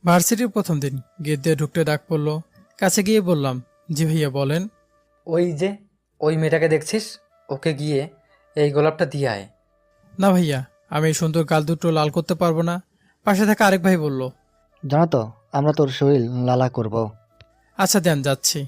ভার্সিটির প্রথম দিন গেট দিয়ে ঢুকতে ডাক পড়লো। কাছে গিয়ে বললাম, জি ভাইয়া বলেন। ওই যে ওই মেয়েটাকে দেখছিস, ওকে গিয়ে এই গোলাপটা দিয়ে আয়। না ভাইয়া, আমি এই সুন্দর গাল দুটো লাল করতে পারবো না। পাশে থাকা আরেক ভাই বলল, জানো তো আমরা তোর শরীর লালা করব। আচ্ছা দেন, যাচ্ছি।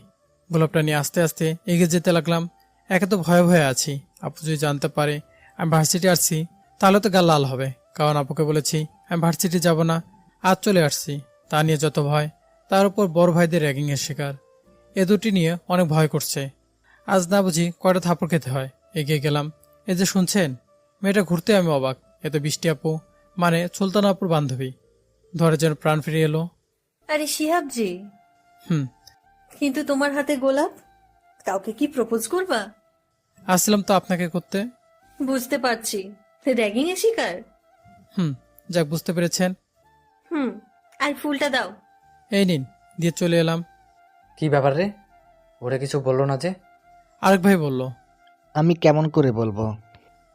গোলাপটা নিয়ে আস্তে আস্তে এগিয়ে যেতে লাগলাম। একে তো ভয়ে ভয়ে আছি, আপু যদি জানতে পারে আমি ভার্সিটি আসছি তাহলে তো গাল লাল হবে। কারণ আপুকে বলেছি আমি ভার্সিটি যাব না, আজ চলে আসছি। তা নিয়ে যত ভয়, তার উপর বড় ভাইদের র্যাগিংয়ের শিকার, এ দুটি নিয়ে অনেক ভয় করছে। আজ না বুঝি কয়টা থাপড় খেতে হয়। এগিয়ে গেলাম। এই যে শুনছেন, মেয়েটা ঘুরতে আমি অবাক। এ তো বৃষ্টি আপু, মানে সুলতানা আপুর বান্ধবী। ধরে যেন প্রাণ ফিরে এলো। আরে শিহাব জি, হুম। কিন্তু তোমার হাতে গোলাপ, কাউকে কি প্রপোজ করবা? আসছিলাম তো আপনাকে করতে। বুঝতে পারছি, র্যাগিং এর শিকার। হুম, যাক বুঝতে পেরেছেন। হুম, আর ফুলটা দাও। এই নিন, দিয়ে চলে এলাম। কি ব্যাপার রে, ওরা কিছু বললো না যে? আরেক ভাই বলল। আমি কেমন করে বলবো?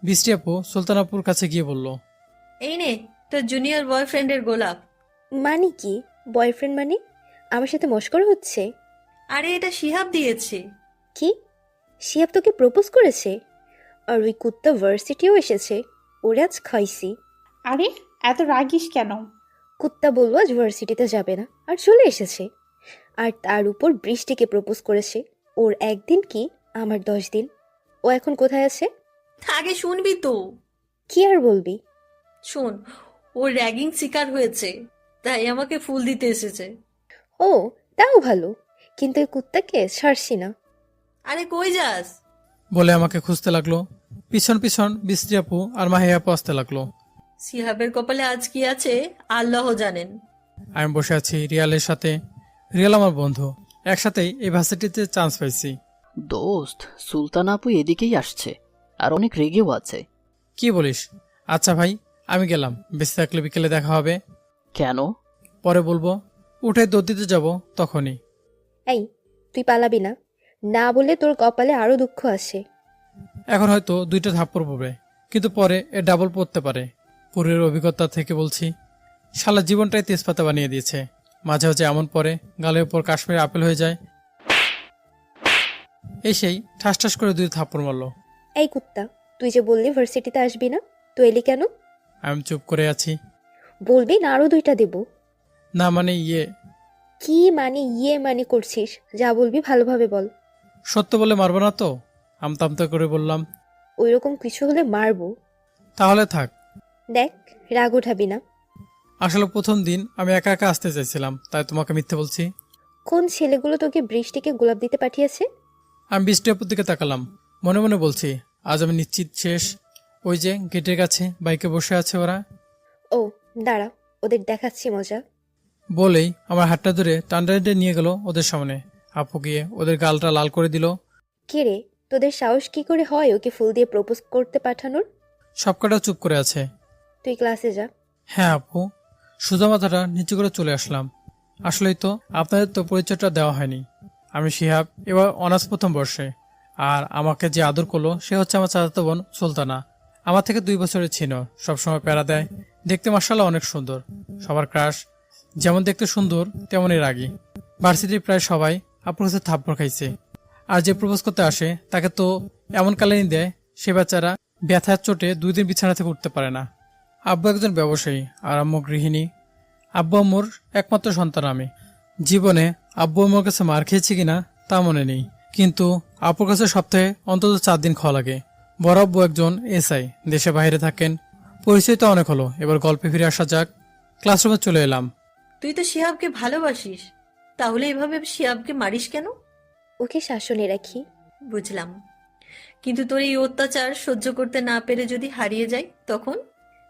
বৃষ্টি আপু সুলতানাপুর কাছে গিয়ে বলল, এই নে তোর জুনিয়র বয়ফ্রেন্ডের গোলাপ। মানে কি? বয়ফ্রেন্ড মানে? আমার সাথে মশকরা হচ্ছে? আরে এটা শিহাব দিয়েছে। কি? শিহাব তোকে প্রপোজ করেছে? আর ওই কুত্তা ভার্সিটিও এসেছে? ওরে আজ খাইছি। আরে এত রাগিস কেন? কুত্তা বললো আজ ভার্সিটিতে যাবে না, আর চলে এসেছে। আর তার উপর বৃষ্টিকে প্রপোজ করেছে। ওর একদিন কি, আমার 10 দিন। ও এখন কোথায় আছে? আগে শুনবি তো। কি আর বলবি? শোন, ও র্যাগিং শিকার হয়েছে, তাই আমাকে ফুল দিতে এসেছে। ও, তাও ভালো। কিন্তু এই কুত্তাকে ছাড়ছি না। আরে কই যাস? বলে আমাকে খুঁজতে লাগলো। পিছন পিছন বৃষ্টি আপু আর মাহি আপু আসতে লাগলো। শিহাবের কপালে আজ কি আছে আল্লাহ জানেন। আমি বসে আছি রিয়ালের সাথে। রিয়াল আমার বন্ধু, একসাথেই এই ভার্সিটিতে চান্স পাইছি। দোস্ত, সুলতান আপু এদিকেই আসছে, আর অনেক রেগেও আছে। কি বলিস? আচ্ছা ভাই, আমি গেলাম। বেঁচে থাকলে বিকেলে দেখা হবে। কেন? পরে বলবো। উঠে দৌড় দিতে যাব তখনই। এই, তুই পালাবি না? না বলে তোর কপালে আরো দুঃখ আসে। এখন হয়তো 2টা থাপ্পড় পড়বে, কিন্তু পরে এ ডাবল পড়তে পারে। পূর্বের অভিজ্ঞতা থেকে বলছি, শালা জীবনটাই তেজপাতা বানিয়ে দিয়েছে। মাঝে মাঝে এমন পরে গালের উপর কাশ্মীর আপেল হয়ে যায়। এই সেই ঠাস ঠাস করে 2 থাপ্পড় মারলো। এই কুত্তা, তুই যে বললি ভার্সিটিতে আসবি না, তো এলি কেন? আমি চুপ করে আছি। বলবি না আরো 2টা দেব? না মানে কি মানে ইয়ে মানে করছিস? যা বলবি ভালোভাবে বল। সত্য বলে মারবো না তো? আমতা আমতা করে বললাম। ওইরকম কিছু হলে মারবো। তাহলে থাক। দেখ, রাগ উঠাবি না। আসলে প্রথম দিন আমি একা একা আসতে চাইছিলাম, তাই তোমাকে মিথ্যে বলছি। কোন ছেলেগুলো তোকে বৃষ্টিকে গোলাপ দিতে পাঠিয়েছে? আমি বৃষ্টি আপুর দিকে তাকালাম। মনে মনে বলছি, আজ আমি নিশ্চিত শেষ। ওই যে গেটের কাছে বাইকে বসে আছে ওরা। ও, দাঁড়া, ওদের দেখাচ্ছি মজা। বলেই আমার হাতটা ধরে টান্ডারিতে নিয়ে গেল ওদের সামনে। আপু গিয়ে ওদের গালটা লাল করে দিল। কে রে, তোদের সাহস কি করে হয় ওকে ফুল দিয়ে প্রপোজ করতে পাঠানোর? সবকটা চুপ করে আছে। তুই ক্লাসে যা। হ্যাঁ আপু। সোজা মাথাটা নিচু করে চলে আসলাম। আসলেই তো আপনাদের তো পরিচয়টা দেওয়া হয়নি। আমি শিহাব, এবার অনার্স প্রথম বর্ষে। আর আমাকে যে আদর করলো সে হচ্ছে আমার চাচাতো বোন সুলতানা। আমার থেকে 2 বছরের ছিল। সবসময় প্যারা দেয়। দেখতে মার্শাল্লাহ অনেক সুন্দর, সবার ক্রাশ। যেমন দেখতে সুন্দর তেমনই রাগী। ভার্সিটির প্রায় সবাই আপুর কাছে থাপ্পড় খাইছে। আর যে প্রপোজ করতে আসে তাকে তো এমন কালানি দেয়, সে বেচারা ব্যথার চোটে 2 দিন বিছানা থেকে উঠতে পারে না। আব্বু একজন ব্যবসায়ী আর আম্মু গৃহিণী। আব্বু আম্মুর একমাত্র সন্তান আমি। জীবনে আব্বু আম্মুর কাছে মার খেয়েছি কিনা তা মনে নেই, কিন্তু আপুর কাছে সপ্তাহে অন্তত 4 দিন খাওয়া লাগে। বড় আব্বু একজন এসআই, দেশে বাইরে থাকেন। পরিচয় তো অনেক হলো, এবার গল্পে ফিরে আসা যাক। ক্লাসরুমে চলে এলাম। তুই তো শিহাবকে ভালোবাসিস, তাহলে এভাবে শিহাবকে মারিস কেন? ওকে শাসনে রাখি। বুঝলাম, কিন্তু তোর এই অত্যাচার সহ্য করতে না পেরে যদি হারিয়ে যায় তখন?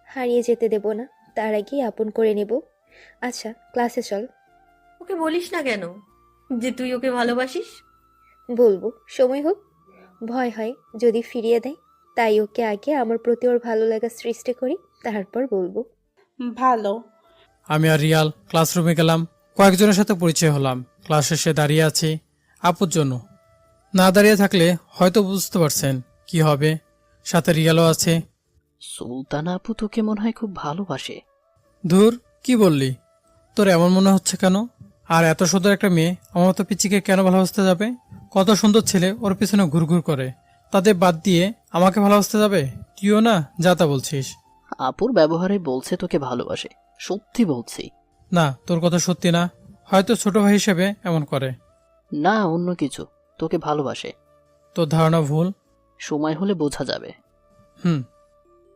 হারিয়ে যেতে দেব না, তার আগেই আপন করে নেব। আচ্ছা, ক্লাসে চল। ওকে বলিস না কেন যে তুই ওকে ভালোবাসিস? বলবো, সময় হোক। ভয় হয় যদি ফিরিয়ে দেয়, তাই ওকে আগে আমার প্রতি ওর ভালো লাগা সৃষ্টি করি, তারপর বলবো। ভালো। আমি আর রিয়াল ক্লাসরুমে গেলাম। কয়েকজনের সাথে পরিচয় হলাম। ক্লাস শেষে দাঁড়িয়ে আছি আপুর জন্য। না দাঁড়িয়ে থাকলে হয়তো বুঝতে পারছেন কি হবে। সাথে রিয়ালও আছে। সুলতান আপু তোকে মনে হয় খুব ভালোবাসে। ধুর, কি বললি? তোর এমন মনে হচ্ছে কেন? আর এত সুন্দর একটা মেয়ে আমার মতো পিচিকে কেন ভালোবাসতে যাবে? কত সুন্দর ছেলে ওর পিছনে ঘুরঘুর করে, তাদের বাদ দিয়ে আমাকে ভালোবাসতে যাবে? তুইও না যা তা বলছিস। আপুর ব্যবহারে বলছে তোকে ভালোবাসে, সত্যি বলছি। না, তোর কথা সত্যি না, হয়তো ছোট ভাই হিসেবে এমন করে। না, অন্য কিছু, তোকে ভালোবাসে। তোর ধারণা ভুল। সময় হলে বোঝা যাবে। হুম।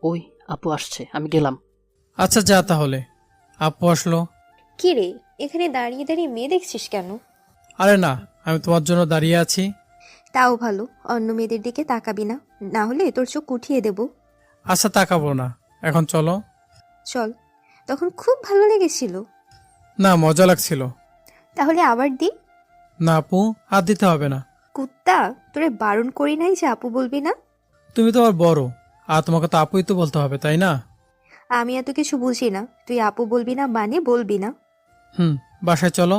ওই আপু আসছে, আমি গেলাম। আচ্ছা যা তাহলে। আপু আসলো। কি রে, এখানে দাঁড়িয়ে দাঁড়িয়ে মেয়ে দেখছিস কেন? আরে না, আমি তোমার জন্য দাঁড়িয়ে আছি। তাও ভালো, অন্য মেয়েদের দিকে তাকাবি না, না হলে তোর চোখ উঠিয়ে দেব। আচ্ছা তাকাবো না, এখন চলো। চল। তখন খুব ভালো লেগেছিল। না, মজা লাগছিল। তাহলে আবার দি। না আপু, হাত দিতে হবে না। কুত্তা, তোরে বারণ করি নাই যে আপু বলবি না? তুমি তো আমার বড়, আর তোমাকে তো আপুই তো বলতে হবে, তাই না? আমি এত কিছু বুঝি না, তুই আপু বলবি না মানে বলবি না। হুম, বাসায় চলো।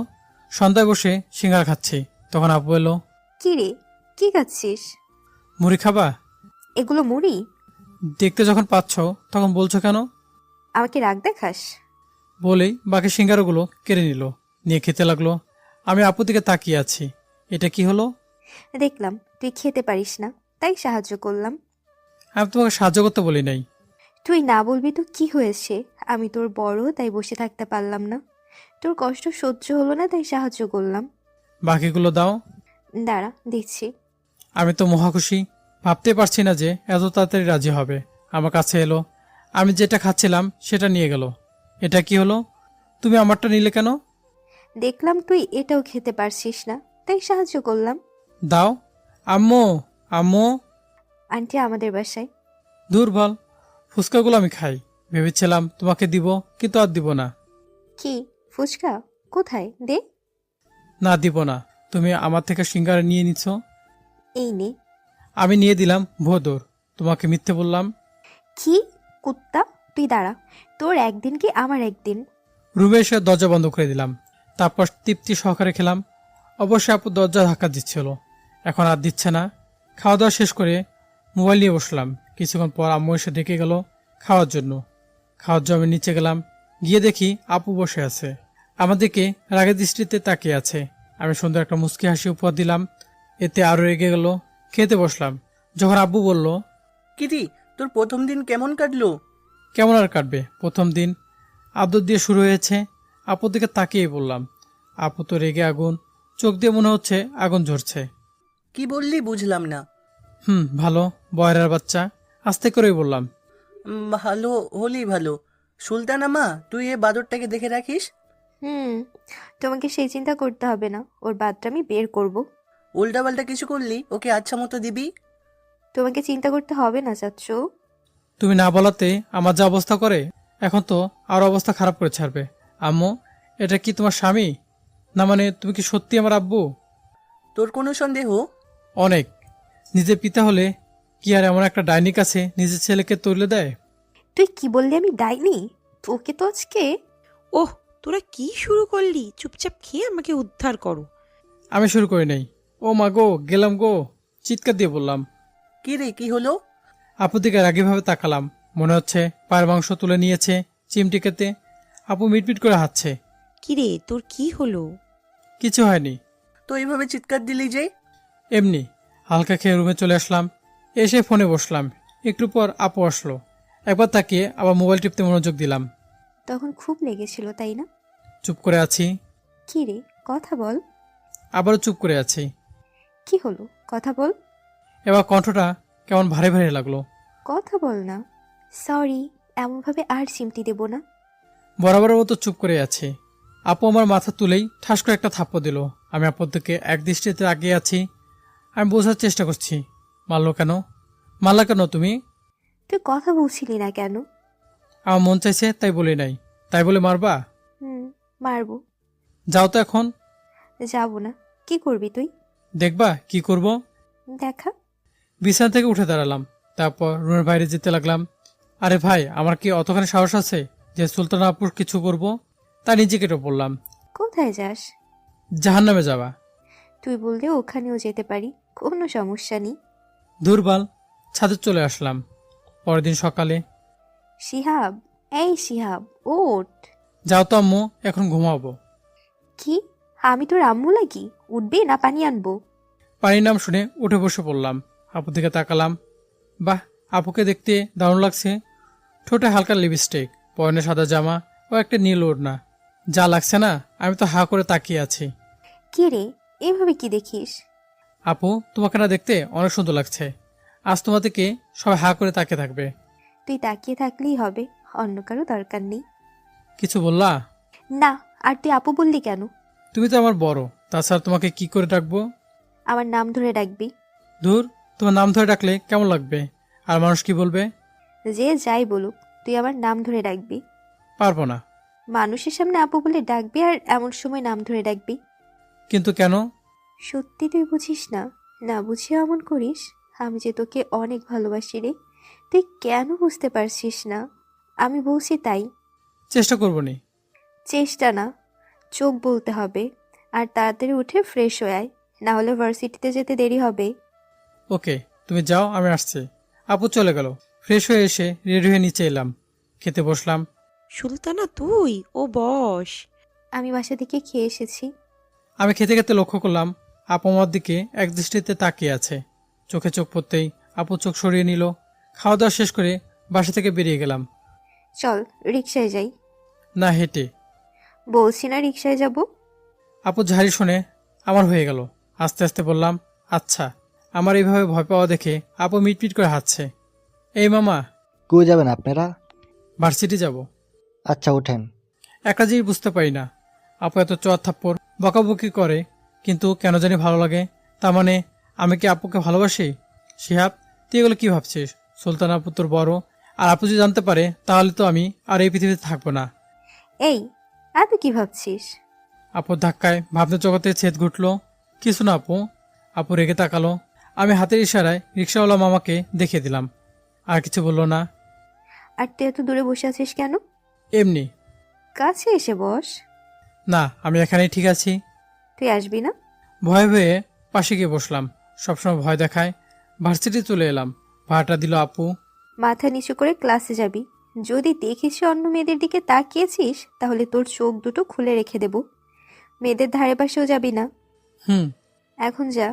সন্ধ্যায় বসে সিঙ্গারা খাচ্ছি, তখন আপু এলো। কি রে, কি খাচ্ছিস? মুড়ি খাবা? এগুলো মুড়ি? দেখতে যখন পাচ্ছ তখন বলছো কেন? আমাকে রাগ দেখাস? বলেই বাকি সিঙ্গারাগুলো কেড়ে নিল, নিয়ে খেতে লাগলো। আমি আপুর দিকে তাকিয়ে আছি। এটা কি হলো? দেখলাম তুই খেতে পারিস না, তাই সাহায্য করলাম। আমি তোমাকে সাহায্য করতে বলি নাই। তুই না বলবি তো কি হয়েছে, আমি তোর বড় তাই বসে থাকতে পারলাম না। তোর কষ্ট সহ্য হলো না তাই সাহায্য করলাম। বাকিগুলো দাও। দাঁড়া, দিচ্ছি। আমি তো মহা খুশি, ভাবতে পারছি না যে এত তাড়াতাড়ি রাজি হবে। আমার কাছে এলো, আমি যেটা খাচ্ছিলাম সেটা নিয়ে গেল। এটা কি হলো? তুমি আমারটা নিলে কেন? দেখলাম তুই এটাও খেতে পারছিস না, তাই সাহায্য করলাম। দাও। আম্মু, আম্মু। আন্টি আমাদের বাসায়। দুর্বল, ফুচকাগুলো আমি খাই, ভেবেছিলাম তোমাকে দিব, কিন্তু আর দিব না। কি ফুচকা? কোথায় দে। না, দিব না। তুমি আমার থেকে সিঙ্গারা নিয়ে নিচ্ছ। এই নে। আমি নিয়ে দিলাম ভোদর, তোমাকে মিথ্যে বললাম। কি কুত্তা, তুই দাঁড়া, তোর একদিন কি আমার একদিন। রুমে এসে দরজা বন্ধ করে দিলাম, তারপর তৃপ্তি সহকারে খেলাম। অবশ্যই আপু দরজা ধাক্কা দিচ্ছিল, এখন আর দিচ্ছে না। খাওয়া দাওয়া শেষ করে মোবাইল নিয়ে বসলাম। কিছুক্ষণ পর আম্মু এসে ডেকে গেল খাওয়ার জন্য। খাওয়ার জন্য আমি নিচে গেলাম, গিয়ে দেখি আপু বসে আছে, আমাদেরকে রাগের দৃষ্টিতে তাকিয়ে আছে। আমি সুন্দর একটা মুচকি হাসি উপহার দিলাম, এতে আরো রেগে গেল। খেতে বসলাম, যখন আব্বু বলল, কিটি, তোর প্রথম দিন কেমন কাটলো? কেমন আর কাটবে, প্রথম দিন আদর দিয়ে শুরু হয়েছে। আপুর দিকে তাকিয়ে বললাম। আপু তো রেগে আগুন, চোখ দিয়ে মনে হচ্ছে আগুন ঝরছে। কি বললি বুঝলাম না। ভালো, বয়রার বাচ্চা, আস্তে করেই বললাম। ভালো হলেই ভালো। সুলতানা মা, তুই এ বাদরটাকে দেখে রাখিস। তোমাকে সেই চিন্তা করতে হবে না, ওর বাদটা আমি বের করব। উল্টাপাল্টা কিছু করলি ওকে আচ্ছা মতো দিবি। তোমাকে চিন্তা করতে হবে না চাচ্চু। তুমি না বলাতে আমার যা অবস্থা করে, এখন তো আরো অবস্থা খারাপ করে ছাড়বে। আম্মু, এটা কি তোমার স্বামী? না মানে তুমি কি সত্যি আমার আব্বু? তোর কোনো সন্দেহ? অনেক। নিজের পিতা হলে কি আর এমন একটা ডাইনি কাছে নিজের ছেলেকে তুলে দেয়? তুই কি বললি আমি ডাইনি? তোকে তো আজকে। ওহ, তোরা কি শুরু করলি? চুপচাপ খেয়ে আমাকে উদ্ধার করো। আমি শুরু করি নাই। ও মা গো, গেলাম গো, চিৎকার দিয়ে বললাম। কি রে, কি হলো? আপুর দিকে রাগীভাবে তাকালাম, মনে হচ্ছে পায়ের মাংস তুলে নিয়েছে চিমটি খেতে। আপু মিটমিট করে হাঁটছে। কিরে, তোর কি হলো? কিছু হয়নি। তো এইভাবে চিৎকার দিলি যে? এমনি হালকা খেয়ে রুমে চলে আসলাম, এসে ফোনে বসলাম। একটু পর আপু আসলো, একবার তাকিয়ে আবার মোবাইল টিপতে মনোযোগ দিলাম। তখন খুব লেগেছিল তাই না? চুপ করে আছি। কি রে, কথা বল। আবারও চুপ করে আছি। কি হলো, কথা বল। এবার কণ্ঠটা কেমন ভারী ভারী লাগলো। কথা বল না। সরি, এমনভাবে আর চিমটি দেব না। বরাবরের মতো চুপ করে আছি। আপু আমার মাথা তুলেই ঠাস করে একটা থাপ্পড় দিল। আমি আপুর দিকে এক দৃষ্টিতে তাকিয়ে আছি। আমি বোঝার চেষ্টা করছি, মারলো কেন? মারলা কেন তুমি? তুই কথা বলছিলি না কেন? আমার মন চাইছে তাই বলি নাই, তাই বলে মারবা? মারবো। যাও তো এখন। যাব না। কি করবি তুই? দেখবা কি করব। দেখা। বিছানা থেকে উঠে দাঁড়ালাম, তারপর রুমের বাইরে যেতে লাগলাম। আরে ভাই, আমার কি অতখানি সাহস আছে যে সুলতানা আপুর কিছু করব? তা নিজেকে তো বললাম। কোথায় যাস? জাহান্নামে যাবা। তুই বললে ওখানেও যেতে পারি, কোনো সমস্যা নেই। দুর্বল, ছাদে চলে আসলাম। পরের দিন সকালে। শিহাব, এই শিহাব, ওঠ। যাও তো আম্মু, এখন ঘুমাবো। কি? আমি তোর আম্মু লাগি? উঠবি না পানি আনবো? পানির নাম শুনে উঠে বসে পড়লাম। আপুর দিকে তাকালাম। বাহ, আপুকে দেখতে দারুণ লাগছে। ঠোঁটে হালকা লিপস্টিক, পরনে সাদা জামা ও একটা নীল ওড়না। যা লাগছে না, আমি তো হা করে তাকিয়ে আছি। কে রে, এভাবে কি দেখিস? আপু, তোমাকে না দেখতে অনেক সুন্দর লাগছে। আজ তোমার দিকে সবাই হা করে তাকিয়ে থাকবে। তুই তাকিয়ে থাকলেই হবে, অন্য কারো দরকার নেই। কিছু বললা? না, আর তুই আপু বললি কেন? তুমি তো আমার বড়, তাছাড়া তোমাকে কি করে ডাকবো? আমার নাম ধরে ডাকবি। দূর, তোমার নাম ধরে ডাকলে কেমন লাগবে? আর মানুষ কি বলবে? যে যাই বলুক, তুই আমার নাম ধরে ডাকবি। পারবো না। মানুষের সামনে আপু বলে ডাকবি আর এমন সময় নাম ধরে ডাকবি? কিন্তু কেন? সত্যি তুই বুঝিস না? না বুঝিয়ে এমন করিস? আমি যে তোকে অনেক ভালোবাসি রে, তুই কেন বুঝতে পারছিস না? আমি বলছি তাই। চেষ্টা করবো নি। চেষ্টা না, চোখ বলতে হবে। আর তাড়াতাড়ি উঠে ফ্রেশ হয়ে আয়, না হলে ভার্সিটিতে যেতে দেরি হবে। ওকে, তুমি যাও, আমি আসছি। আপু চলে গেল। ফ্রেশ হয়ে এসে রেডি হয়ে নিচে এলাম। খেতে বসলাম। সুলতানা তুই? ও বস। আমি বাসা থেকে খেয়ে এসেছি। আমি খেতে খেতে লক্ষ্য করলাম আপু আমার দিকে এক দৃষ্টিতে তাকিয়ে আছে। চোখে চোখ পড়তেই আপু চোখ সরিয়ে নিল। খাওয়া দাওয়া শেষ করে বাসা থেকে বেরিয়ে গেলাম। চল রিক্সায় যাই। না, হেঁটে। বলছি না রিক্সায় যাব। আপু ঝাড়ি শুনে আমার হয়ে গেল। আস্তে আস্তে বললাম, আচ্ছা। আমার এইভাবে ভয় পাওয়া দেখে আপু মিটমিট করে হাসছে। এই মামা, কই যাবেন আপনারা? ভার্সিটি যাব। আচ্ছা, ওঠেন। একটা জিনিস বুঝতে পারি না, আপু এত চর থাপ্পড় বকাবকি করে, কিন্তু কেন জানি ভালো লাগে। তার মানে আমি কি আপুকে ভালোবাসি? শিহাব, তুই এগুলো কি ভাবছিস? সুলতান আপু তোর বড়, আর আপু যদি জানতে পারে তাহলে তো আমি আর এই পৃথিবীতে থাকবো না। এই, এত কি ভাবছিস? আপুর ধাক্কায় ভাবনা জগতে ছেদ ঘুটল। কিছু না আপু। আপু রেগে তাকালো। আমি হাতের ইশারায় রিক্সাওয়ালা মামাকে দেখিয়ে দিলাম। আর কিছু বললো না। আর তুই এত দূরে বসে আছিস কেন? এমনি। কাছে এসে বস। না, আমি এখানেই ঠিক আছি। তুই আসবি না? ভয়ে ভয়ে পাশে গিয়ে বসলাম। সবসময় ভয় দেখায়। ভার্সিটি চলে এলাম। ভাড়াটা দিল আপু। মাথা নিচু করে ক্লাসে যাবি। যদি দেখিস অন্য মেয়েদের দিকে তাকিয়েছিস, তাহলে তোর চোখ দুটো খুলে রেখে দেব। মেয়েদের ধারে পাশেও যাবি না। হুম। এখন যা।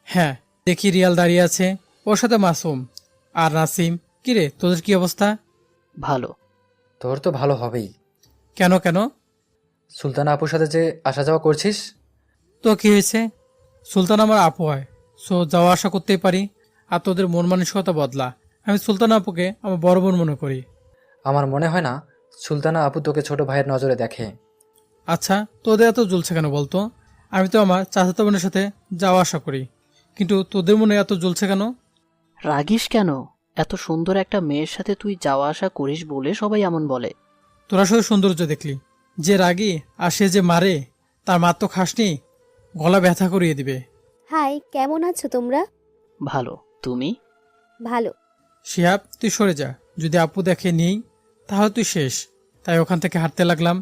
হ্যাঁ, দেখি রিয়াল দাঁড়িয়ে আছে, ওর সাথে মাসুম আর নাসিম। কিরে, তোদের কি অবস্থা? ভালো। তোর তো ভালো হবেই। কেন কেন? সুলতানা আপুর সাথে যে আসা যাওয়া করছিস। তো কি হয়েছে? সুলতান আমার আপু হয়, সো যাওয়া আসা করতেই পারি। আর তোদের মন মানসিকতা বদলা। আমি সুলতান আপুকে আমার বড় বোন মনে করি। আমার মনে হয় না সুলতানা আপু তোকে ছোট ভাইয়ের নজরে দেখে। আচ্ছা, তোদের এত জ্বলছে কেন বলতো? আমি তো আমার চাচাতো বোনের সাথে যাওয়া আসা করি, কিন্তু তোদের মনে এত জ্বলছে কেন? রাগিস কেন? এত সুন্দর একটা মেয়ের সাথে তুই যাওয়া আসা করিস বলে সবাই এমন বলে। তোরা শুধু সৌন্দর্য দেখলি। যে রাগী আর সে যে মারে, তার মার তো খাসনি, গলা ব্যথা করিয়ে দিবে। হাই, কেমন আছো তোমরা? ভালো। তুমি? ভালো। শিহাব, তুই সরে যা। যদি আপু দেখে নেই তাহলে তুই শেষ। তাই ওখান থেকে হাঁটতে লাগলাম।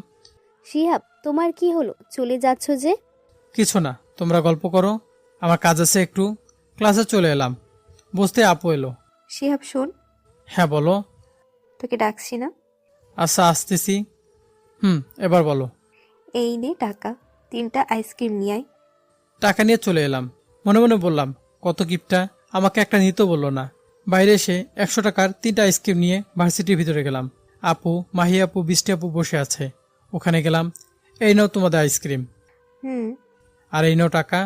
শিহাব, তোমার কি হলো? চলে যাচ্ছ যে? কিছু না, তোমরা গল্প করো, আমার কাজ আছে একটু। ক্লাসে চলে এলাম। বসতে আপু এলো। শিহাব শোন, হ্যাঁ বলো। তোকে ডাকছি না? আচ্ছা, আসতেছি। এবার বলো। এই নে টাকা, 3টা আইসক্রিম নিয়ে আয়। টাকা নিয়ে চলে এলাম। মনে মনে বললাম, কত গিফটটা, আমাকে একটা নিতে বললো না। বাইরে এসে 100 টাকার 3টা আইসক্রিম নিয়ে ভার্সিটির ভিতরে গেলাম। আপু, মাহি আপু, বৃষ্টি আপু বসে আছে। ওখানে গেলাম। এই নাও তোমাদের আইসক্রিম। হুম। আর এই নাও টাকা।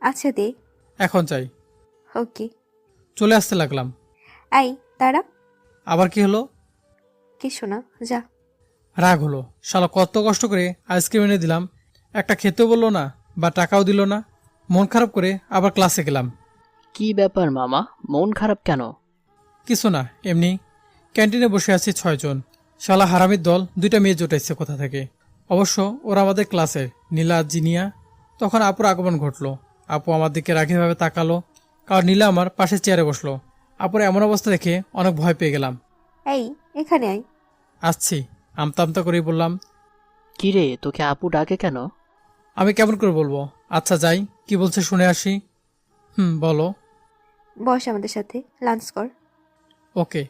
আচ্ছা দে। এখন চাই। ওকে। চলে আসতে লাগলাম। আই, দাঁড়া। আবার কি হলো? কিছু না, যা। রাগ হলো। শালা কত কষ্ট করে আইসক্রিম এনে দিলাম, একটা খেতেও বললো না বা টাকাও দিল না। মন খারাপ করে আবার ক্লাসে গেলাম। কি ব্যাপার মামা, মন খারাপ কেন? কিছু না, এমনি। ক্যান্টিনে বসে আছি 6 জন। শালা হারামির দল 2টা মেয়ে জোটাইছে কোথা থেকে। অবশ্য ওরা আমাদের ক্লাসের, নীলা জিনিয়া। তখন আপুর আগমন ঘটলো। আপু আমার দিকে রাগীভাবে তাকালো, কারণ নীলা আমার পাশে চেয়ারে বসলো। আপুর এমন অবস্থা দেখে অনেক ভয় পেয়ে গেলাম। এই, এখানে আয়। আসছি, আমতা আমতা করেই বললাম। কিরে, তোকে আপু ডাকে কেন? আমি কেমন করে বলবো? আচ্ছা যাই, কি বলছে শুনে আসি। বলো। বস আমাদের সাথে, লাঞ্চ কর। ওকে।